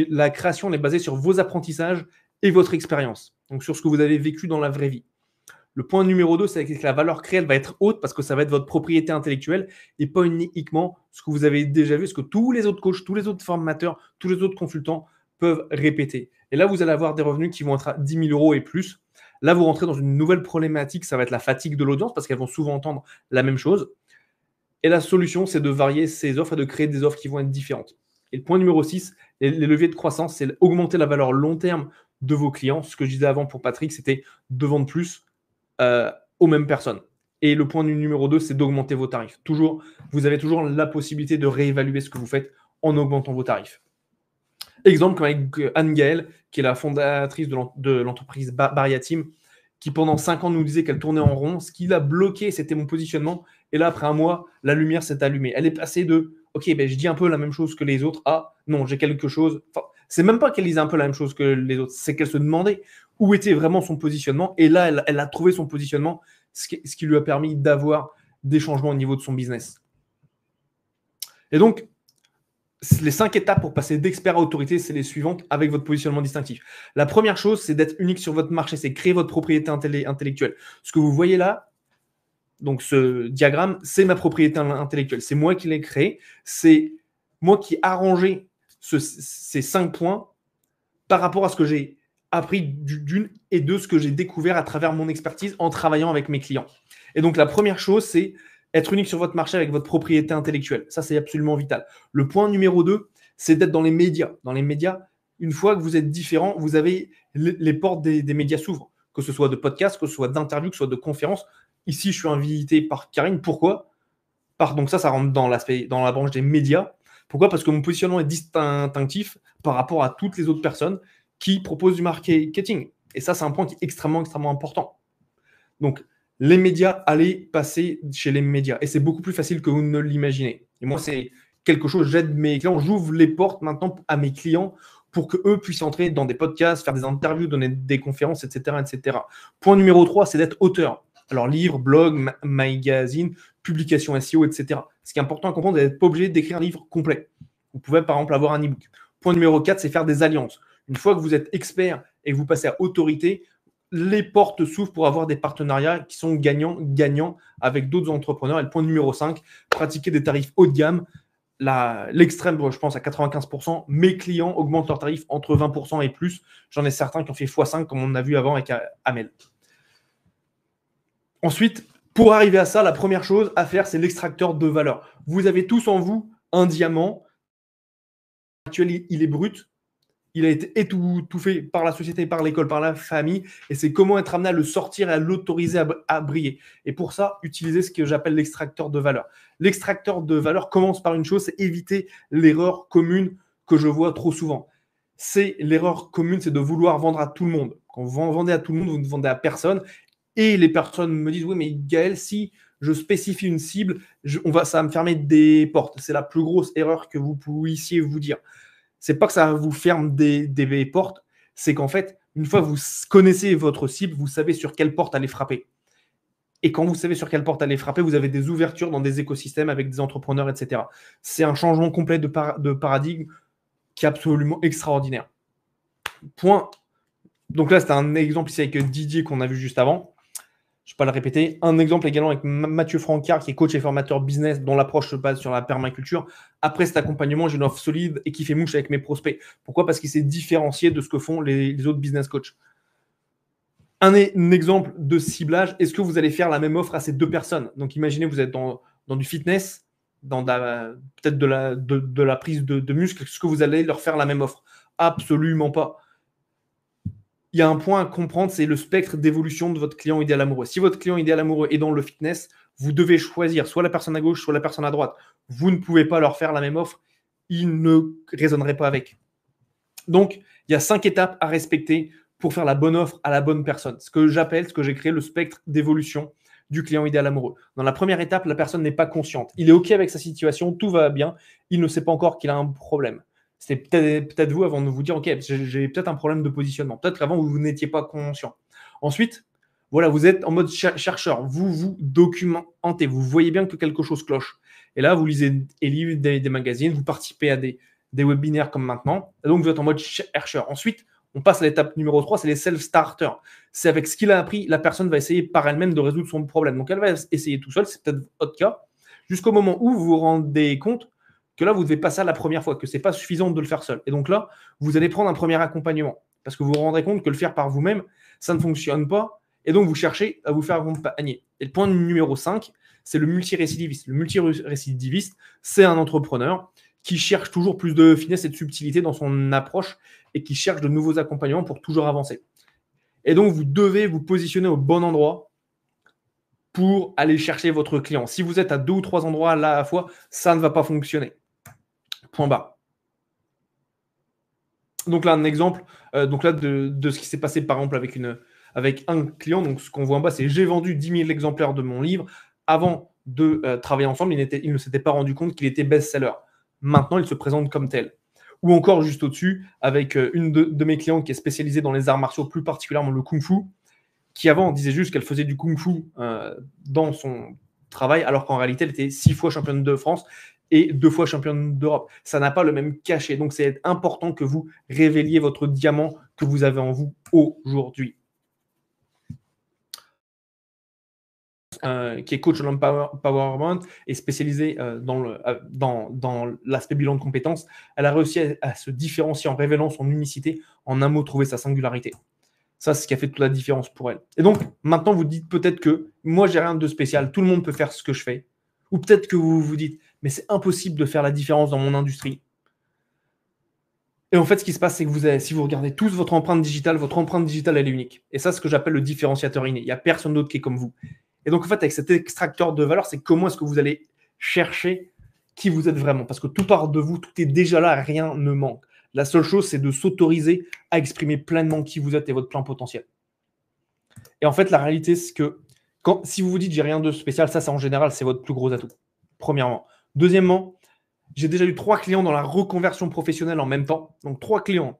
la création, elle est basée sur vos apprentissages et votre expérience. Donc sur ce que vous avez vécu dans la vraie vie. Le point numéro 2, c'est que la valeur créée, elle va être haute parce que ça va être votre propriété intellectuelle et pas uniquement ce que vous avez déjà vu, ce que tous les autres coachs, tous les autres formateurs, tous les autres consultants peuvent répéter. Et là, vous allez avoir des revenus qui vont être à 10 000 euros et plus. Là, vous rentrez dans une nouvelle problématique, ça va être la fatigue de l'audience parce qu'elles vont souvent entendre la même chose. Et la solution, c'est de varier ces offres et de créer des offres qui vont être différentes. Et le point numéro 6, les leviers de croissance, c'est augmenter la valeur long terme de vos clients. Ce que je disais avant pour Patrick, c'était de vendre plus aux mêmes personnes. Et le point numéro 2, c'est d'augmenter vos tarifs. Toujours, vous avez toujours la possibilité de réévaluer ce que vous faites en augmentant vos tarifs. Exemple comme avec Anne Gaëlle, qui est la fondatrice de l'entreprise Baria Team, qui pendant 5 ans nous disait qu'elle tournait en rond. Ce qui l'a bloqué, c'était mon positionnement. Et là, après un mois, la lumière s'est allumée. Elle est passée de « Ok, ben, je dis un peu la même chose que les autres » à « Non, j'ai quelque chose. » Enfin, c'est même pas qu'elle disait un peu la même chose que les autres, c'est qu'elle se demandait où était vraiment son positionnement. Et là, elle a trouvé son positionnement, ce qui lui a permis d'avoir des changements au niveau de son business. Et donc, les 5 étapes pour passer d'expert à autorité, c'est les suivantes avec votre positionnement distinctif. La première chose, c'est d'être unique sur votre marché, c'est créer votre propriété intellectuelle. Ce que vous voyez là, donc ce diagramme, c'est ma propriété intellectuelle. C'est moi qui l'ai créé, c'est moi qui ai arrangé ces 5 points par rapport à ce que j'ai appris d'une et de ce que j'ai découvert à travers mon expertise en travaillant avec mes clients. Et donc la première chose, c'est être unique sur votre marché avec votre propriété intellectuelle. Ça, c'est absolument vital. Le point numéro 2, c'est d'être dans les médias. Dans les médias, une fois que vous êtes différent, vous avez les portes des médias s'ouvrent, que ce soit de podcasts, que ce soit d'interviews, que ce soit de conférences. Ici, je suis invité par Karine. Pourquoi ? Donc ça rentre dans la branche des médias. Pourquoi ? Parce que mon positionnement est distinctif par rapport à toutes les autres personnes qui proposent du marketing. Et ça, c'est un point qui est extrêmement, extrêmement important. Donc, les médias, allez passer chez les médias. Et c'est beaucoup plus facile que vous ne l'imaginez. Et moi, c'est quelque chose, j'aide mes clients, j'ouvre les portes maintenant à mes clients pour qu'eux puissent entrer dans des podcasts, faire des interviews, donner des conférences, etc. etc. Point numéro 3, c'est d'être auteur. Alors, livre, blog, magazine, publication SEO, etc. Ce qui est important à comprendre, c'est d'être pas obligé d'écrire un livre complet. Vous pouvez, par exemple, avoir un e-book. Point numéro 4, c'est faire des alliances. Une fois que vous êtes expert et que vous passez à autorité, les portes s'ouvrent pour avoir des partenariats qui sont gagnants avec d'autres entrepreneurs. Et le point numéro 5, pratiquer des tarifs haut de gamme. L'extrême, je pense, à 95%. Mes clients augmentent leurs tarifs entre 20% et plus. J'en ai certains qui ont fait x5, comme on a vu avant avec Amel. Ensuite, pour arriver à ça, la première chose à faire, c'est l'extracteur de valeur. Vous avez tous en vous un diamant. Actuellement, il est brut. Il a été étouffé par la société, par l'école, par la famille. Et c'est comment être amené à le sortir et à l'autoriser à briller. Et pour ça, utilisez ce que j'appelle l'extracteur de valeur. L'extracteur de valeur commence par une chose, c'est éviter l'erreur commune que je vois trop souvent. L'erreur commune, c'est de vouloir vendre à tout le monde. Quand vous vendez à tout le monde, vous ne vendez à personne. Et les personnes me disent, oui, mais Gaël, si je spécifie une cible, ça va me fermer des portes. C'est la plus grosse erreur que vous puissiez vous dire. C'est pas que ça vous ferme des portes, c'est qu'en fait, une fois que vous connaissez votre cible, vous savez sur quelle porte aller frapper. Et quand vous savez sur quelle porte aller frapper, vous avez des ouvertures dans des écosystèmes avec des entrepreneurs, etc. C'est un changement complet de paradigme qui est absolument extraordinaire. Point. Donc là, c'était un exemple ici avec Didier qu'on a vu juste avant. Je ne vais pas le répéter. Un exemple également avec Mathieu Francard, qui est coach et formateur business, dont l'approche se base sur la permaculture. Après cet accompagnement, j'ai une offre solide et qui fait mouche avec mes prospects. Pourquoi ? Parce qu'il s'est différencié de ce que font les autres business coachs. Un exemple de ciblage, est-ce que vous allez faire la même offre à ces deux personnes ? Donc imaginez, vous êtes dans du fitness, dans peut-être de la prise de muscle, est-ce que vous allez leur faire la même offre ? Absolument pas. Il y a un point à comprendre, c'est le spectre d'évolution de votre client idéal amoureux. Si votre client idéal amoureux est dans le fitness, vous devez choisir soit la personne à gauche, soit la personne à droite. Vous ne pouvez pas leur faire la même offre. Ils ne raisonneraient pas avec. Donc, il y a 5 étapes à respecter pour faire la bonne offre à la bonne personne. Ce que j'ai créé le spectre d'évolution du client idéal amoureux. Dans la première étape, la personne n'est pas consciente. Il est OK avec sa situation, tout va bien. Il ne sait pas encore qu'il a un problème. C'est peut-être vous avant de vous dire, OK, j'ai peut-être un problème de positionnement. Peut-être qu'avant, vous n'étiez pas conscient. Ensuite, voilà, vous êtes en mode chercheur. Vous documentez. Vous voyez bien que quelque chose cloche. Et là, vous lisez des livres, des magazines, vous participez à des webinaires comme maintenant. Et donc, vous êtes en mode chercheur. Ensuite, on passe à l'étape numéro 3, c'est les self-starters. C'est avec ce qu'il a appris, la personne va essayer par elle-même de résoudre son problème. Donc, elle va essayer tout seul, c'est peut-être votre cas, jusqu'au moment où vous vous rendez compte que là, vous devez passer à la première fois, que ce n'est pas suffisant de le faire seul. Et donc là, vous allez prendre un premier accompagnement parce que vous vous rendrez compte que le faire par vous-même, ça ne fonctionne pas. Et donc, vous cherchez à vous faire accompagner. Et le point numéro 5, c'est le multirécidiviste. Le multirécidiviste, c'est un entrepreneur qui cherche toujours plus de finesse et de subtilité dans son approche et qui cherche de nouveaux accompagnements pour toujours avancer. Et donc, vous devez vous positionner au bon endroit pour aller chercher votre client. Si vous êtes à 2 ou 3 endroits à la fois, ça ne va pas fonctionner. Point barre. Donc là, un exemple de ce qui s'est passé par exemple avec un client. Donc ce qu'on voit en bas, c'est j'ai vendu 10 000 exemplaires de mon livre. Avant de travailler ensemble, il ne s'était pas rendu compte qu'il était best-seller. Maintenant, il se présente comme tel. Ou encore juste au-dessus, avec une de mes clientes qui est spécialisée dans les arts martiaux, plus particulièrement le kung-fu, qui avant disait juste qu'elle faisait du kung-fu dans son travail, alors qu'en réalité, elle était 6 fois championne de France et 2 fois championne d'Europe. Ça n'a pas le même cachet. Donc, c'est important que vous révéliez votre diamant que vous avez en vous aujourd'hui. Qui est coach de l'empowerment et spécialisée dans l'aspect bilan de compétences, elle a réussi à se différencier en révélant son unicité, en un mot, trouver sa singularité. Ça, c'est ce qui a fait toute la différence pour elle. Et donc, maintenant, vous dites peut-être que moi, j'ai rien de spécial, tout le monde peut faire ce que je fais. Ou peut-être que vous vous dites, mais c'est impossible de faire la différence dans mon industrie. Et en fait, ce qui se passe, c'est que si vous regardez tous votre empreinte digitale, elle est unique. Et ça, c'est ce que j'appelle le différenciateur inné. Il n'y a personne d'autre qui est comme vous. Et donc, en fait, avec cet extracteur de valeur, c'est comment est-ce que vous allez chercher qui vous êtes vraiment. Parce que tout part de vous, tout est déjà là, rien ne manque. La seule chose, c'est de s'autoriser à exprimer pleinement qui vous êtes et votre plein potentiel. Et en fait, la réalité, c'est que si vous vous dites j'ai rien de spécial, ça, en général, c'est votre plus gros atout. Premièrement. Deuxièmement, j'ai déjà eu 3 clients dans la reconversion professionnelle en même temps. Donc 3 clients.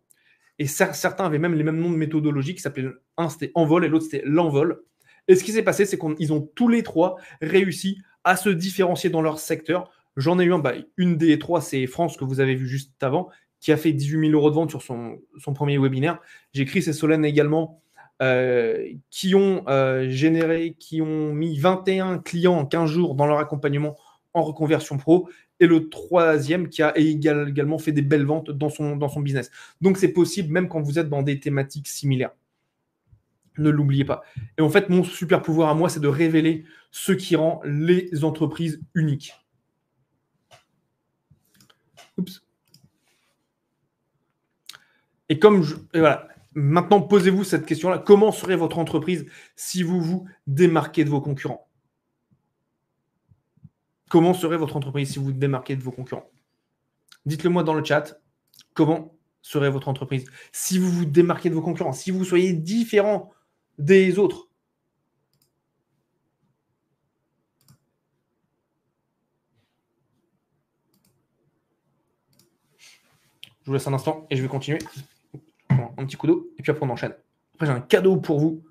Et certains avaient même les mêmes noms de méthodologie qui s'appelaient, un c'était Envol et l'autre c'était l'Envol. Et ce qui s'est passé, c'est qu'ils ont tous les 3 réussi à se différencier dans leur secteur. J'en ai eu une des 3, c'est France que vous avez vu juste avant, qui a fait 18 000 € de vente sur son premier webinaire. J'ai écrit c'est Solène également, qui ont mis 21 clients en 15 jours dans leur accompagnement en reconversion pro. Et le troisième qui a également fait des belles ventes dans son business. Donc, c'est possible même quand vous êtes dans des thématiques similaires. Ne l'oubliez pas. Et en fait, mon super pouvoir à moi, c'est de révéler ce qui rend les entreprises uniques. Oups. Et voilà. Maintenant, posez-vous cette question-là. Comment serait votre entreprise si vous vous démarquez de vos concurrents ? Comment serait votre entreprise si vous vous démarquez de vos concurrents ? Dites-le moi dans le chat. Comment serait votre entreprise si vous vous démarquez de vos concurrents, si vous soyez différent des autres? Je vous laisse un instant et je vais continuer. Je prends un petit coup d'eau et puis après on enchaîne. Après j'ai un cadeau pour vous.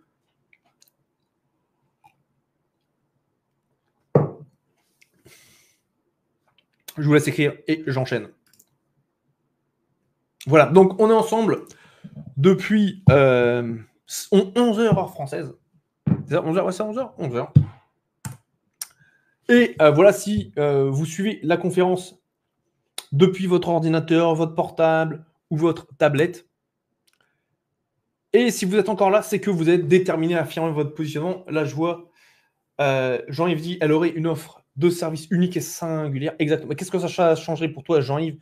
Je vous laisse écrire et j'enchaîne. Voilà, donc on est ensemble depuis 11h heure française. C'est ça, 11h, ouais, c'est 11h 11h. Et voilà, si vous suivez la conférence depuis votre ordinateur, votre portable ou votre tablette, et si vous êtes encore là, c'est que vous êtes déterminé à affirmer votre positionnement. Là, je vois Jean-Yves dit elle aurait une offre de service unique et singulière. Exactement. Qu'est-ce que ça changerait pour toi, Jean-Yves,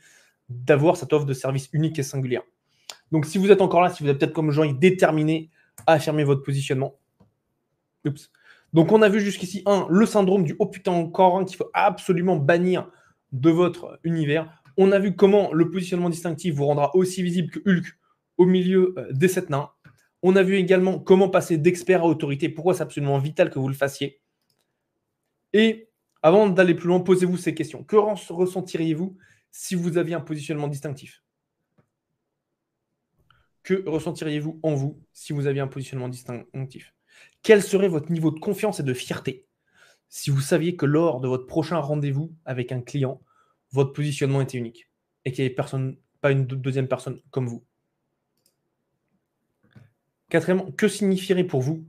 d'avoir cette offre de service unique et singulière? Donc, si vous êtes encore là, si vous êtes peut-être comme Jean-Yves déterminé à affirmer votre positionnement. Oups. Donc, on a vu jusqu'ici, le syndrome du « oh putain, encore un » qu'il faut absolument bannir de votre univers. On a vu comment le positionnement distinctif vous rendra aussi visible que Hulk au milieu des 7 nains. On a vu également comment passer d'expert à autorité, pourquoi c'est absolument vital que vous le fassiez. Et avant d'aller plus loin, posez-vous ces questions. Que ressentiriez-vous si vous aviez un positionnement distinctif? Que ressentiriez-vous en vous si vous aviez un positionnement distinctif? Quel serait votre niveau de confiance et de fierté si vous saviez que lors de votre prochain rendez-vous avec un client, votre positionnement était unique et qu'il n'y avait pas une deuxième personne comme vous? Quatrièmement, que signifierait pour vous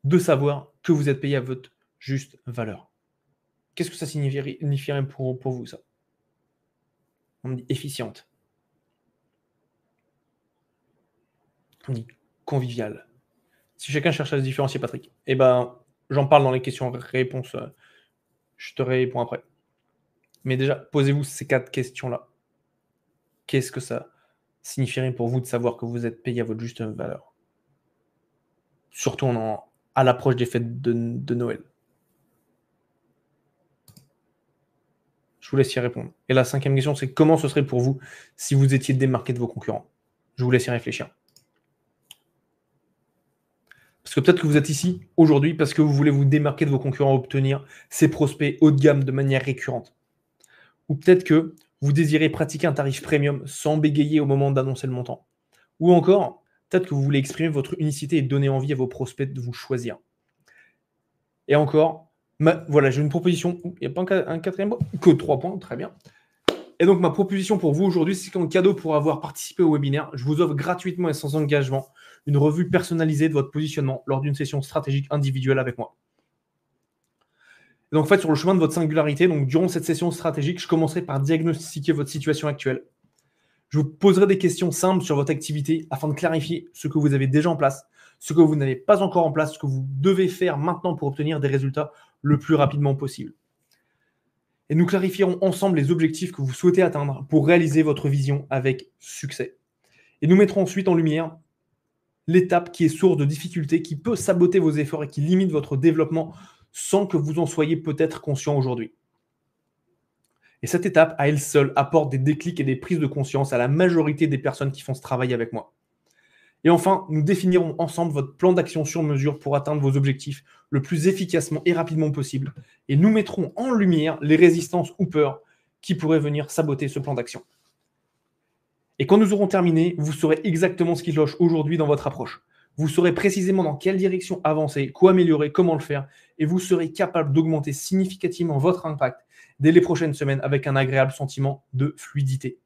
de savoir que vous êtes payé à votre juste valeur? Qu'est-ce que ça signifierait pour vous, ça? On me dit efficiente. On dit convivial. Si chacun cherche à se différencier, Patrick, eh ben, j'en parle dans les questions-réponses. Je te réponds après. Mais déjà, posez-vous ces 4 questions-là. Qu'est-ce que ça signifierait pour vous de savoir que vous êtes payé à votre juste valeur? Surtout à l'approche des fêtes de Noël. Je vous laisse y répondre. Et la 5e question, c'est comment ce serait pour vous si vous étiez démarqué de vos concurrents? Je vous laisse y réfléchir. Parce que peut-être que vous êtes ici aujourd'hui parce que vous voulez vous démarquer de vos concurrents, obtenir ces prospects haut de gamme de manière récurrente. Ou peut-être que vous désirez pratiquer un tarif premium sans bégayer au moment d'annoncer le montant. Ou encore, peut-être que vous voulez exprimer votre unicité et donner envie à vos prospects de vous choisir. Et encore, voilà, j'ai une proposition. Il n'y a pas un 4e point, que 3 points, très bien. Et donc, ma proposition pour vous aujourd'hui, c'est qu'en cadeau pour avoir participé au webinaire, je vous offre gratuitement et sans engagement une revue personnalisée de votre positionnement lors d'une session stratégique individuelle avec moi. Et donc, en fait, sur le chemin de votre singularité, donc durant cette session stratégique, je commencerai par diagnostiquer votre situation actuelle. Je vous poserai des questions simples sur votre activité afin de clarifier ce que vous avez déjà en place, ce que vous n'avez pas encore en place, ce que vous devez faire maintenant pour obtenir des résultats le plus rapidement possible. Et nous clarifierons ensemble les objectifs que vous souhaitez atteindre pour réaliser votre vision avec succès. Et nous mettrons ensuite en lumière l'étape qui est source de difficultés, qui peut saboter vos efforts et qui limite votre développement sans que vous en soyez peut-être conscient aujourd'hui. Et cette étape, à elle seule, apporte des déclics et des prises de conscience à la majorité des personnes qui font ce travail avec moi. Et enfin, nous définirons ensemble votre plan d'action sur mesure pour atteindre vos objectifs le plus efficacement et rapidement possible. Et nous mettrons en lumière les résistances ou peurs qui pourraient venir saboter ce plan d'action. Et quand nous aurons terminé, vous saurez exactement ce qui cloche aujourd'hui dans votre approche. Vous saurez précisément dans quelle direction avancer, quoi améliorer, comment le faire, et vous serez capable d'augmenter significativement votre impact dès les prochaines semaines avec un agréable sentiment de fluidité.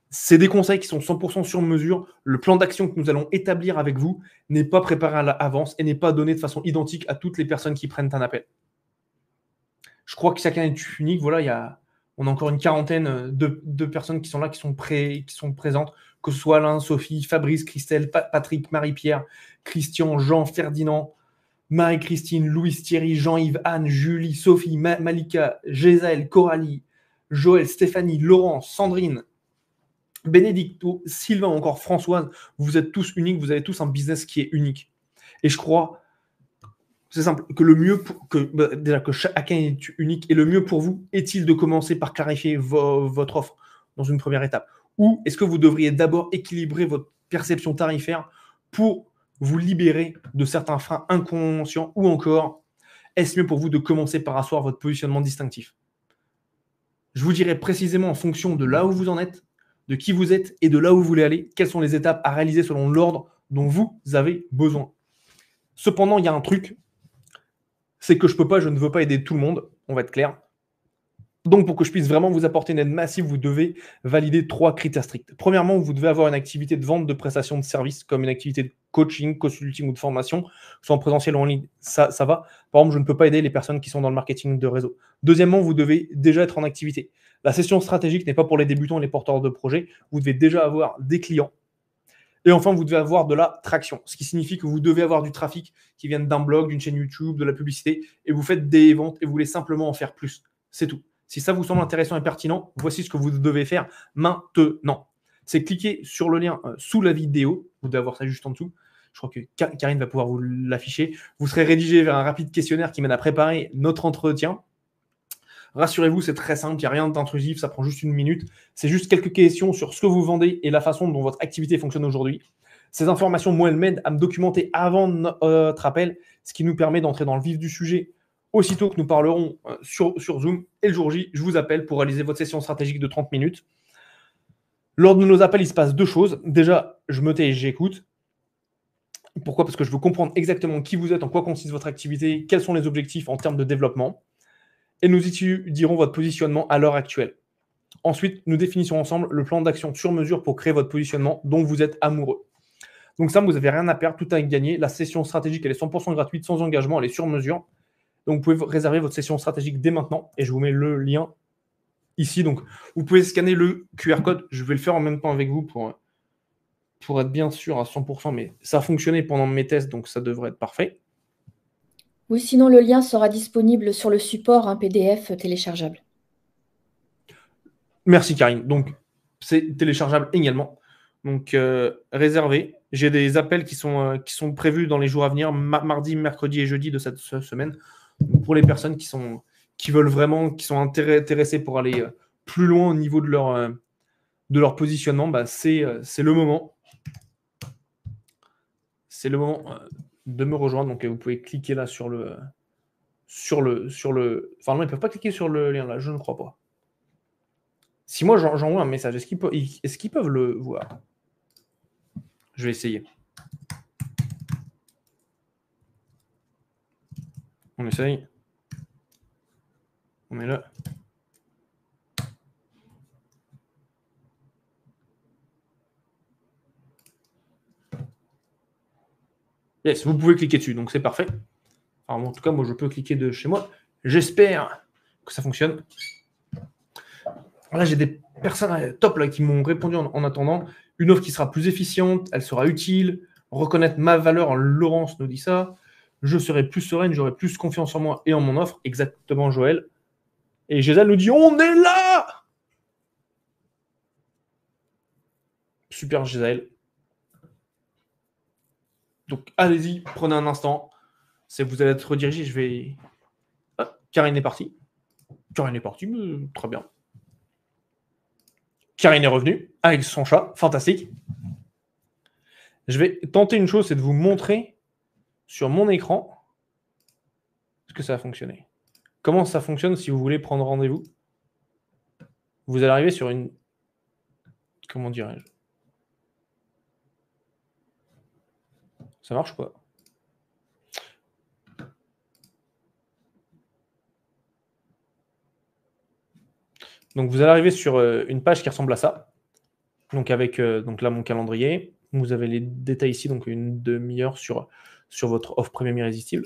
C'est des conseils qui sont 100% sur mesure. Le plan d'action que nous allons établir avec vous n'est pas préparé à l'avance et n'est pas donné de façon identique à toutes les personnes qui prennent un appel. Je crois que chacun est unique. Voilà, on a encore une quarantaine de personnes qui sont là, qui sont présentes, que ce soit Alain, Sophie, Fabrice, Christelle, Patrick, Marie-Pierre, Christian, Jean, Ferdinand, Marie-Christine, Louise, Thierry, Jean-Yves, Anne, Julie, Sophie, Malika, Gézaël, Coralie, Joël, Stéphanie, Laurence, Sandrine, Bénédicto, Sylvain, encore Françoise. Vous êtes tous uniques, vous avez tous un business qui est unique. Et je crois, c'est simple, que le mieux, déjà que chacun est unique, et le mieux pour vous est-il de commencer par clarifier votre offre dans une première étape? Ou est-ce que vous devriez d'abord équilibrer votre perception tarifaire pour vous libérer de certains freins inconscients? Ou encore, est-ce mieux pour vous de commencer par asseoir votre positionnement distinctif? Je vous dirai précisément en fonction de là où vous en êtes, de qui vous êtes et de là où vous voulez aller, quelles sont les étapes à réaliser selon l'ordre dont vous avez besoin. Cependant, il y a un truc, c'est que je ne veux pas aider tout le monde, on va être clair. Donc, pour que je puisse vraiment vous apporter une aide massive, vous devez valider 3 critères stricts. Premièrement, vous devez avoir une activité de vente de prestations de services, comme une activité de coaching, consulting ou de formation, soit en présentiel ou en ligne, ça va. Par exemple, je ne peux pas aider les personnes qui sont dans le marketing de réseau. Deuxièmement, vous devez déjà être en activité. La session stratégique n'est pas pour les débutants et les porteurs de projets. Vous devez déjà avoir des clients. Et enfin, vous devez avoir de la traction, ce qui signifie que vous devez avoir du trafic qui vient d'un blog, d'une chaîne YouTube, de la publicité, et vous faites des ventes et vous voulez simplement en faire plus. C'est tout. Si ça vous semble intéressant et pertinent, voici ce que vous devez faire maintenant. C'est cliquer sur le lien sous la vidéo. Vous devez avoir ça juste en dessous. Je crois que Karine va pouvoir vous l'afficher. Vous serez rédigé vers un rapide questionnaire qui mène à préparer notre entretien. Rassurez-vous, c'est très simple, il n'y a rien d'intrusif, ça prend juste 1 minute. C'est juste quelques questions sur ce que vous vendez et la façon dont votre activité fonctionne aujourd'hui. Ces informations, moi, elles m'aident à me documenter avant notre appel, ce qui nous permet d'entrer dans le vif du sujet aussitôt que nous parlerons sur Zoom. Et le jour J, je vous appelle pour réaliser votre session stratégique de 30 minutes. Lors de nos appels, il se passe 2 choses. Déjà, je me tais et j'écoute. Pourquoi? Parce que je veux comprendre exactement qui vous êtes, en quoi consiste votre activité, quels sont les objectifs en termes de développement. Et nous étudierons votre positionnement à l'heure actuelle. Ensuite, nous définissons ensemble le plan d'action sur mesure pour créer votre positionnement dont vous êtes amoureux. Donc ça, vous n'avez rien à perdre, tout à gagner. La session stratégique, elle est 100% gratuite, sans engagement, elle est sur mesure. Donc, vous pouvez réserver votre session stratégique dès maintenant et je vous mets le lien ici. Donc, vous pouvez scanner le QR code. Je vais le faire en même temps avec vous pour être bien sûr à 100%, mais ça a fonctionné pendant mes tests, donc ça devrait être parfait. Oui, sinon le lien sera disponible sur le support, un PDF téléchargeable. Merci Karine. Donc, c'est téléchargeable également. Donc, réservé. J'ai des appels qui sont prévus dans les jours à venir, mardi, mercredi et jeudi de cette semaine. Donc, pour les personnes qui sont qui veulent vraiment, qui sont intéressés pour aller plus loin au niveau de leur positionnement, bah, c'est le moment. C'est le moment de me rejoindre. Donc, vous pouvez cliquer là sur le. Enfin, non, ils ne peuvent pas cliquer sur le lien là, je ne crois pas. Si moi j'envoie un message, est-ce qu'ils peuvent le voir? Je vais essayer. On essaye. On est là. Yes, vous pouvez cliquer dessus, donc c'est parfait. Enfin, en tout cas, moi, je peux cliquer de chez moi. J'espère que ça fonctionne. Là, j'ai des personnes top là, qui m'ont répondu en attendant. Une offre qui sera plus efficiente, elle sera utile. Reconnaître ma valeur, Laurence nous dit ça. Je serai plus sereine, j'aurai plus confiance en moi et en mon offre. Exactement, Joël. Et Gézal nous dit, on est là! Super, Gézal. Donc, allez-y, prenez un instant. Vous allez être redirigé. Je vais... Ah, Karine est partie. Karine est partie, mais très bien. Karine est revenue avec son chat. Fantastique. Je vais tenter une chose, c'est de vous montrer sur mon écran ce que ça va fonctionner. Comment ça fonctionne si vous voulez prendre rendez-vous? Vous allez arriver sur une... Comment dirais-je? Ça marche ou pas? Donc, vous allez arriver sur une page qui ressemble à ça. Donc, avec donc là, mon calendrier. Vous avez les détails ici, donc une demi-heure sur votre offre premium irrésistible.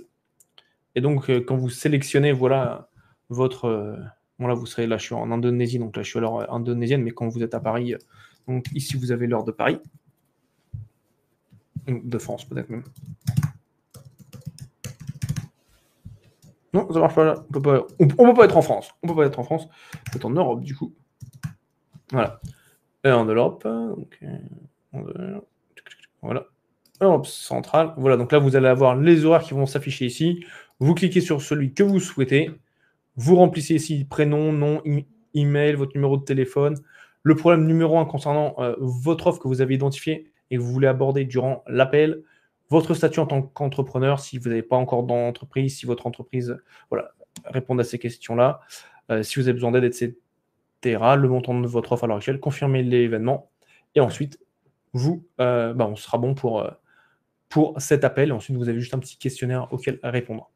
Et donc, quand vous sélectionnez, voilà, votre... bon, là, vous serez... Là, je suis en Indonésie, donc là, je suis à l'heure indonésienne, mais quand vous êtes à Paris, donc ici, vous avez l'heure de Paris. De France, peut-être même. Non, ça marche pas là. On peut pas être en France. On peut pas être en France. C'est en Europe, du coup. Voilà. Et en Europe. Donc, voilà. Europe centrale. Voilà, donc là, vous allez avoir les horaires qui vont s'afficher ici. Vous cliquez sur celui que vous souhaitez. Vous remplissez ici prénom, nom, email, votre numéro de téléphone. Le problème numéro 1 concernant votre offre que vous avez identifiée et que vous voulez aborder durant l'appel, votre statut en tant qu'entrepreneur, si vous n'avez pas encore d'entreprise, si votre entreprise, voilà, répondez à ces questions-là, si vous avez besoin d'aide, etc., le montant de votre offre à l'heure actuelle, confirmez l'événement, et ensuite, on sera bon pour cet appel, et ensuite vous avez juste un petit questionnaire auquel répondre.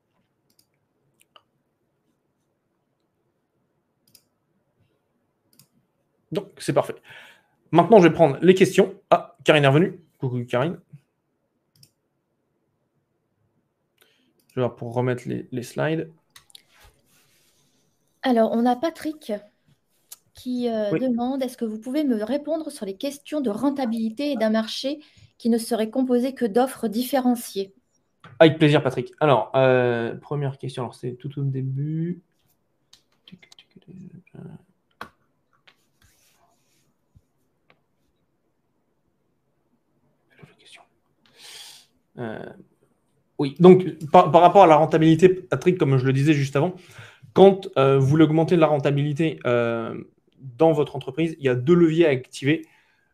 Donc, c'est parfait. Maintenant, je vais prendre les questions. Ah, Karine est revenue. Coucou, Karine. Je vais voir pour remettre les slides. Alors, on a Patrick qui demande, est-ce que vous pouvez me répondre sur les questions de rentabilité et d'un marché qui ne serait composé que d'offres différenciées? Avec plaisir, Patrick. Alors, première question. Alors, c'est tout au début. Oui, donc par rapport à la rentabilité, Patrick, comme je le disais juste avant, quand vous voulez augmenter la rentabilité dans votre entreprise, il y a 2 leviers à activer.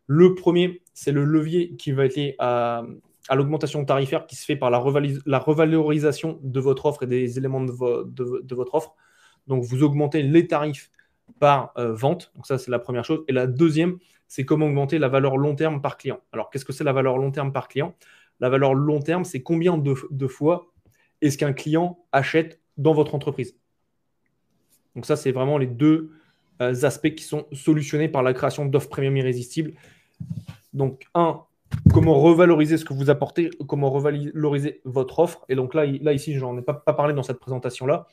Le premier, c'est le levier qui va être lié à l'augmentation tarifaire qui se fait par la revalorisation de votre offre et des éléments de votre offre. Donc, vous augmentez les tarifs par vente. Donc, ça, c'est la première chose. Et la deuxième, c'est comment augmenter la valeur long terme par client. Alors, qu'est-ce que c'est la valeur long terme par client? La valeur long terme, c'est combien de fois est-ce qu'un client achète dans votre entreprise. Donc ça, c'est vraiment les deux aspects qui sont solutionnés par la création d'offres premium irrésistibles. Donc, comment revaloriser ce que vous apportez, comment revaloriser votre offre. Et donc là ici, je n'en ai pas parlé dans cette présentation-là.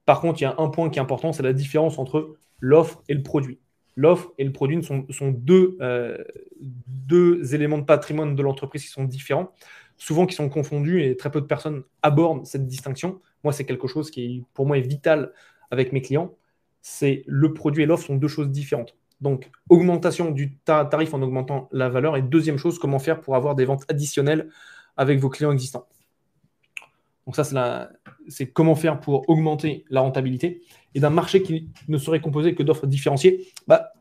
Par contre, il y a un point qui est important, c'est la différence entre l'offre et le produit. L'offre et le produit sont deux éléments de patrimoine de l'entreprise qui sont différents, souvent qui sont confondus et très peu de personnes abordent cette distinction. Moi, c'est quelque chose qui, pour moi, est vital avec mes clients. C'est le produit et l'offre sont deux choses différentes. Donc, augmentation du tarif en augmentant la valeur. Et deuxième chose, comment faire pour avoir des ventes additionnelles avec vos clients existants. Donc ça, c'est c'est comment faire pour augmenter la rentabilité. Et d'un marché qui ne serait composé que d'offres différenciées,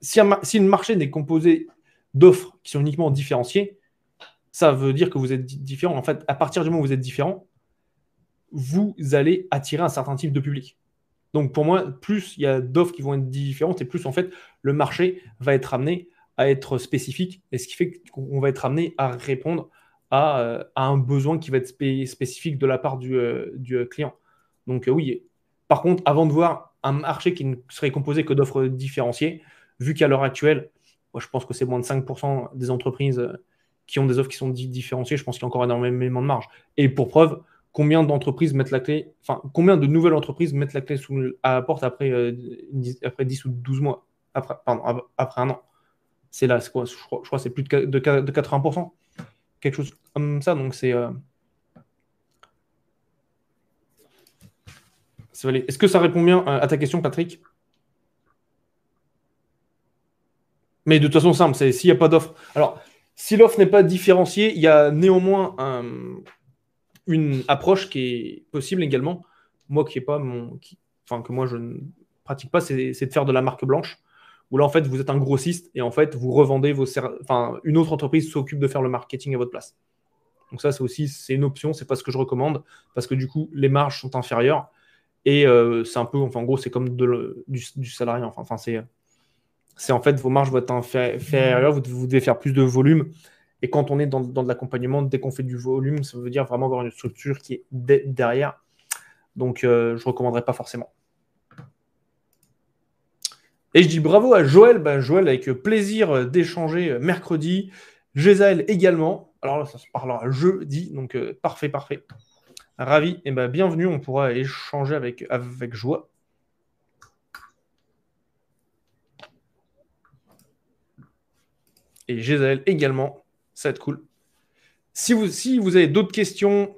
si le marché n'est composé d'offres qui sont uniquement différenciées, ça veut dire que vous êtes différent. En fait, à partir du moment où vous êtes différent, vous allez attirer un certain type de public. Donc pour moi, plus il y a d'offres qui vont être différentes et plus en fait le marché va être amené à être spécifique et ce qui fait qu'on va être amené à répondre à un besoin qui va être spécifique de la part du client. Donc oui, par contre, avant de voir un marché qui ne serait composé que d'offres différenciées, vu qu'à l'heure actuelle, moi, je pense que c'est moins de 5% des entreprises qui ont des offres qui sont différenciées, je pense qu'il y a encore énormément de marge. Et pour preuve, combien d'entreprises mettent la clé, enfin, combien de nouvelles entreprises mettent la clé à la porte après 10 ou 12 mois, après un an. C'est là, c'est quoi, je crois que c'est plus de 80%, quelque chose comme ça. Donc est-ce que ça répond bien à ta question, Patrick? Mais de toute façon, simple, c'est s'il n'y a pas d'offre. Alors, si l'offre n'est pas différenciée, il y a néanmoins une approche qui est possible également. Moi, qui est pas enfin, que moi je ne pratique pas, c'est de faire de la marque blanche. Où là, en fait, vous êtes un grossiste et en fait, vous revendez enfin, une autre entreprise s'occupe de faire le marketing à votre place. Donc ça, c'est une option, c'est pas ce que je recommande parce que du coup, les marges sont inférieures et c'est un peu, enfin, en gros, c'est comme du salarié. Enfin, c'est en fait vos marges vont être inférieures, vous devez faire plus de volume. Et quand on est dans de l'accompagnement, dès qu'on fait du volume, ça veut dire vraiment avoir une structure qui est derrière. Donc, je ne recommanderais pas forcément. Et je dis bravo à Joël. Joël, avec plaisir d'échanger mercredi. Gézaël également. Alors là, ça se parlera jeudi. Donc, parfait, parfait. Ravi. Et bienvenue. On pourra échanger avec joie. Et Gézaël également. Ça va être cool. Si vous avez d'autres questions,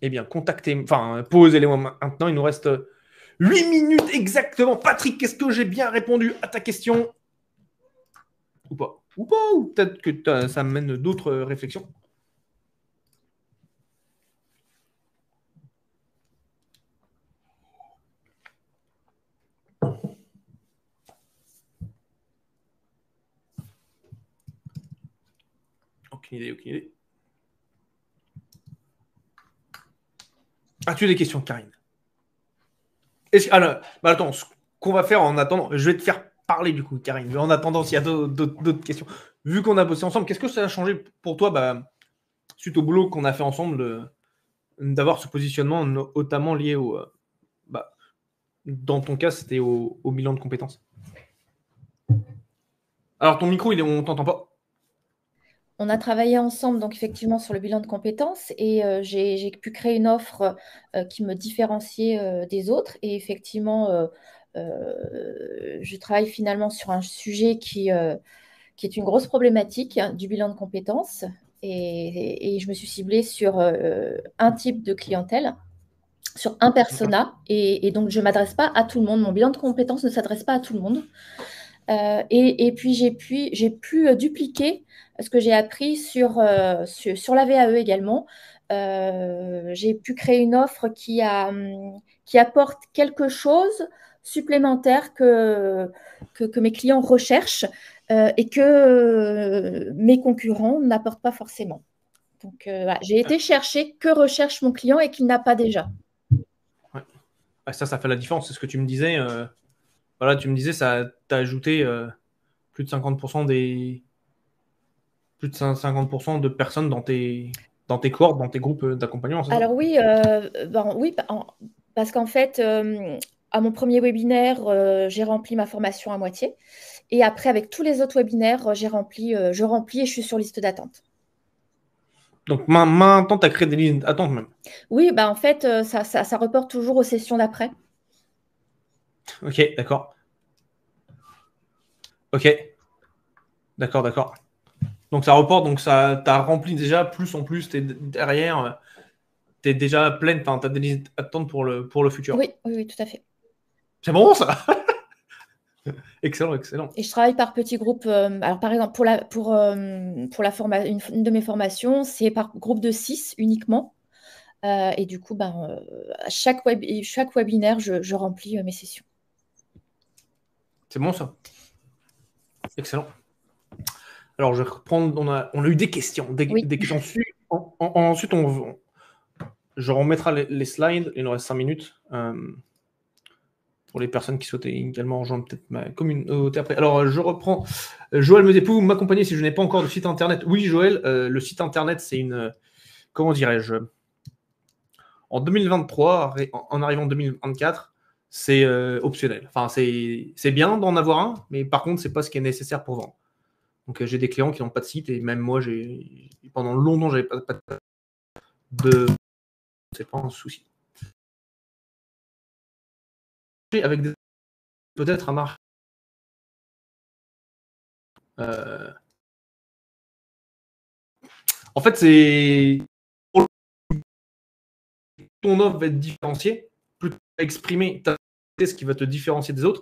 eh bien, posez-les-moi maintenant. Il nous reste 8 minutes exactement. Patrick, qu'est-ce que j'ai bien répondu à ta question? Ou pas? Ou peut-être que ça mène d'autres réflexions. Aucune idée. As-tu des questions, Karine? Attends, ce qu'on va faire en attendant, je vais te faire parler du coup, Karine. Mais en attendant, s'il y a d'autres questions, vu qu'on a bossé ensemble, qu'est-ce que ça a changé pour toi, suite au boulot qu'on a fait ensemble, d'avoir ce positionnement, notamment lié dans ton cas, c'était au bilan de compétences. Alors, ton micro, on t'entend pas. On a travaillé ensemble, donc effectivement, sur le bilan de compétences et j'ai pu créer une offre qui me différenciait des autres. Et effectivement, je travaille finalement sur un sujet qui est une grosse problématique du bilan de compétences. Et je me suis ciblée sur un type de clientèle, sur un persona. Et donc, je ne m'adresse pas à tout le monde. Mon bilan de compétences ne s'adresse pas à tout le monde. Et puis, j'ai pu dupliquer ce que j'ai appris sur la VAE également. J'ai pu créer une offre qui apporte quelque chose supplémentaire que mes clients recherchent et que mes concurrents n'apportent pas forcément. Donc, voilà, j'ai été chercher que recherche mon client et qu'il n'a pas déjà. Ouais. Ça fait la différence. C'est ce que tu me disais. Voilà, tu me disais, ça t'a ajouté plus de 50% de personnes dans tes cohortes, dans tes groupes d'accompagnement, c'est ça? Alors oui, oui, parce qu'en fait, à mon premier webinaire, j'ai rempli ma formation à moitié. Et après, avec tous les autres webinaires, je remplis et je suis sur liste d'attente. Donc maintenant, tu as créé des listes d'attente même. Oui, en fait, ça reporte toujours aux sessions d'après. Ok, d'accord. Ok. D'accord. Donc ça reporte, donc ça t'as rempli déjà, plus en plus, t'es derrière, t'es déjà pleine, enfin, t'as des listes d'attente pour le futur. Oui, tout à fait. C'est bon ça. Excellent. Et je travaille par petits groupes. Alors, par exemple, pour une de mes formations, c'est par groupe de 6 uniquement. Et du coup, à chaque webinaire, je remplis mes sessions. C'est bon ça. Excellent. Alors, je vais reprendre. On a eu des questions. Oui. Des questions. Ensuite, je remettrai les slides. Il nous reste 5 minutes. Pour les personnes qui souhaitaient également rejoindre peut-être ma communauté après. Alors, je reprends. Joël me dit, pouvez-vous m'accompagner si je n'ai pas encore de site internet? Oui, Joël, le site internet, c'est une. Comment dirais-je? En 2023, en arrivant en 2024, c'est optionnel. Enfin, c'est bien d'en avoir un, mais par contre, c'est pas ce qui est nécessaire pour vendre. Donc, j'ai des clients qui n'ont pas de site et même moi, pendant longtemps, j'avais pas de. C'est pas un souci. Avec peut-être un marché. En fait, c'est ton offre va être différenciée, plutôt exprimer ce qui va te différencier des autres.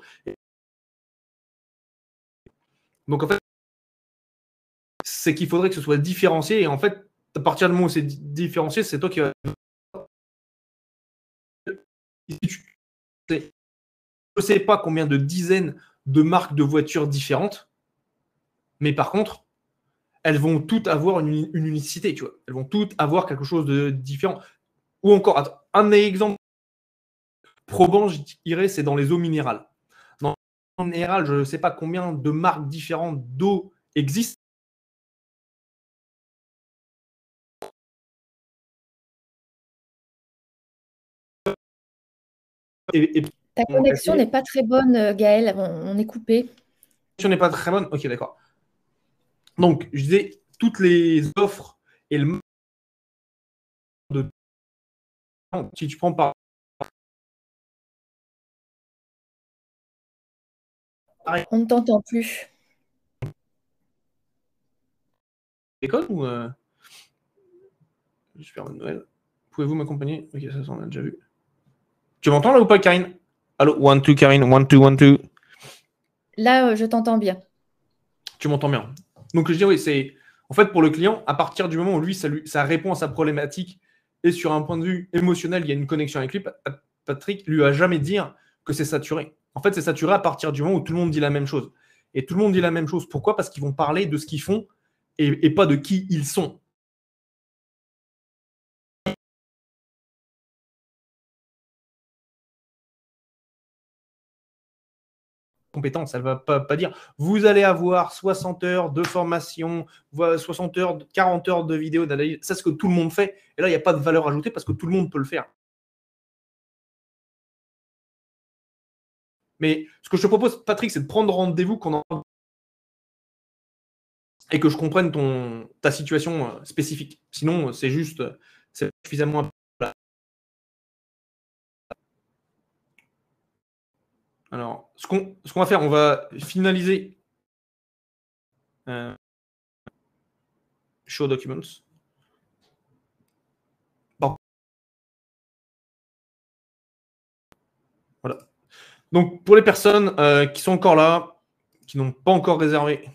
Donc en fait, c'est qu'il faudrait que ce soit différencié et en fait, à partir du moment où c'est différencié, c'est toi qui vas. Je ne sais pas combien de dizaines de marques de voitures différentes, mais par contre, elles vont toutes avoir une unicité, tu vois. Elles vont toutes avoir quelque chose de différent. Ou encore, un exemple probant, je dirais, c'est dans les eaux minérales. Dans les eaux minérales, je ne sais pas combien de marques différentes d'eau existent. Ta connexion n'est pas très bonne, Gaël. On est coupé. La connexion n'est pas très bonne. Ok, d'accord. Donc, je disais, toutes les offres et le de. Si tu prends par. On ne t'entend plus. École ou Super bonne Noël. Pouvez-vous m'accompagner? Ok, ça, on a déjà vu. Tu m'entends là ou pas, Karine? Allô, 1, 2, Karine, 1, 2, 1, 2. Là, je t'entends bien. Tu m'entends bien. Donc, je dis, oui, c'est. En fait, pour le client, à partir du moment où lui, ça répond à sa problématique et sur un point de vue émotionnel, il y a une connexion avec lui, Patrick lui a jamais dire que c'est saturé. En fait, c'est saturé à partir du moment où tout le monde dit la même chose. Et tout le monde dit la même chose. Pourquoi? Parce qu'ils vont parler de ce qu'ils font et pas de qui ils sont. Compétence, elle ne va pas dire vous allez avoir 60 heures de formation, 60 heures, 40 heures de vidéo d'analyse. C'est ce que tout le monde fait. Et là, il n'y a pas de valeur ajoutée parce que tout le monde peut le faire. Mais ce que je te propose, Patrick, c'est de prendre rendez-vous et que je comprenne ta situation spécifique. Sinon, c'est suffisamment. Alors, ce qu'on va faire, on va finaliser Show Documents. Bon. Voilà. Donc, pour les personnes qui sont encore là, qui n'ont pas encore réservé,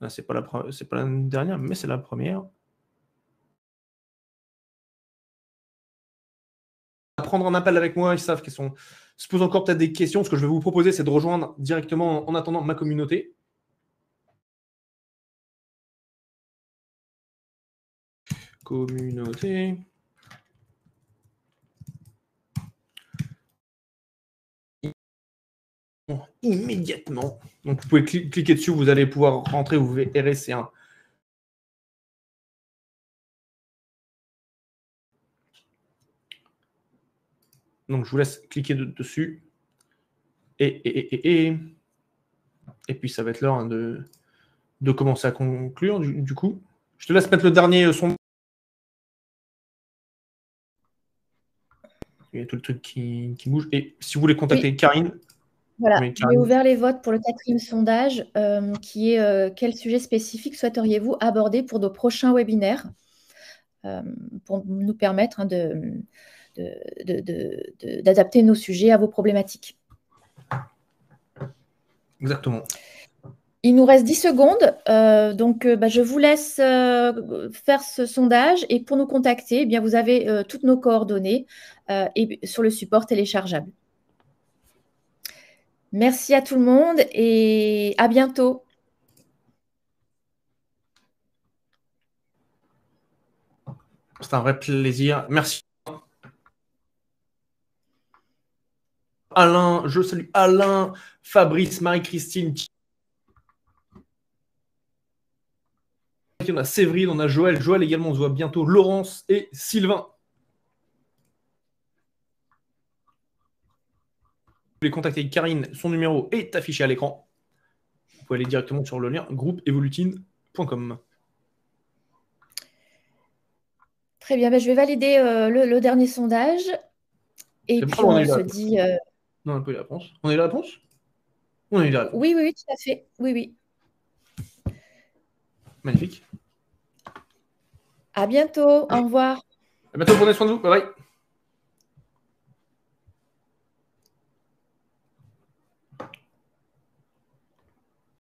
c'est pas la dernière, mais c'est la première. À prendre un appel avec moi, ils savent qu'ils se posent encore peut-être des questions. Ce que je vais vous proposer, c'est de rejoindre directement, en attendant, ma communauté. Communauté. Immédiatement. Donc, vous pouvez cliquer dessus, vous allez pouvoir rentrer, vous verrez, c'est un. Donc, je vous laisse cliquer dessus. Et puis, ça va être l'heure de commencer à conclure, du coup. Je te laisse mettre le dernier son. Il y a tout le truc qui bouge. Et si vous voulez contacter Oui. Karine. Voilà, Oui, j'ai ouvert les votes pour le 4e sondage qui est quel sujet spécifique souhaiteriez-vous aborder pour nos prochains webinaires pour nous permettre d'adapter nos sujets à vos problématiques. Exactement. Il nous reste 10 secondes, donc je vous laisse faire ce sondage et pour nous contacter, eh bien, vous avez toutes nos coordonnées et sur le support téléchargeable. Merci à tout le monde et à bientôt. C'est un vrai plaisir. Merci. Alain, je salue Alain, Fabrice, Marie-Christine. On a Séverine, on a Joël. Joël également, on se voit bientôt. Laurence et Sylvain. Vous pouvez contacter Karine, son numéro est affiché à l'écran. Vous pouvez aller directement sur le lien groupeevolutine.com. Très bien, je vais valider le dernier sondage et C'est puis bon, on a on eu la se réponse. dit. Non, on a pas eu la réponse. On a eu la réponse. On a eu la réponse. Oui, oui, oui, tout à fait. Oui, oui. Magnifique. À bientôt. Au revoir. À bientôt, prenez soin de vous. Bye bye.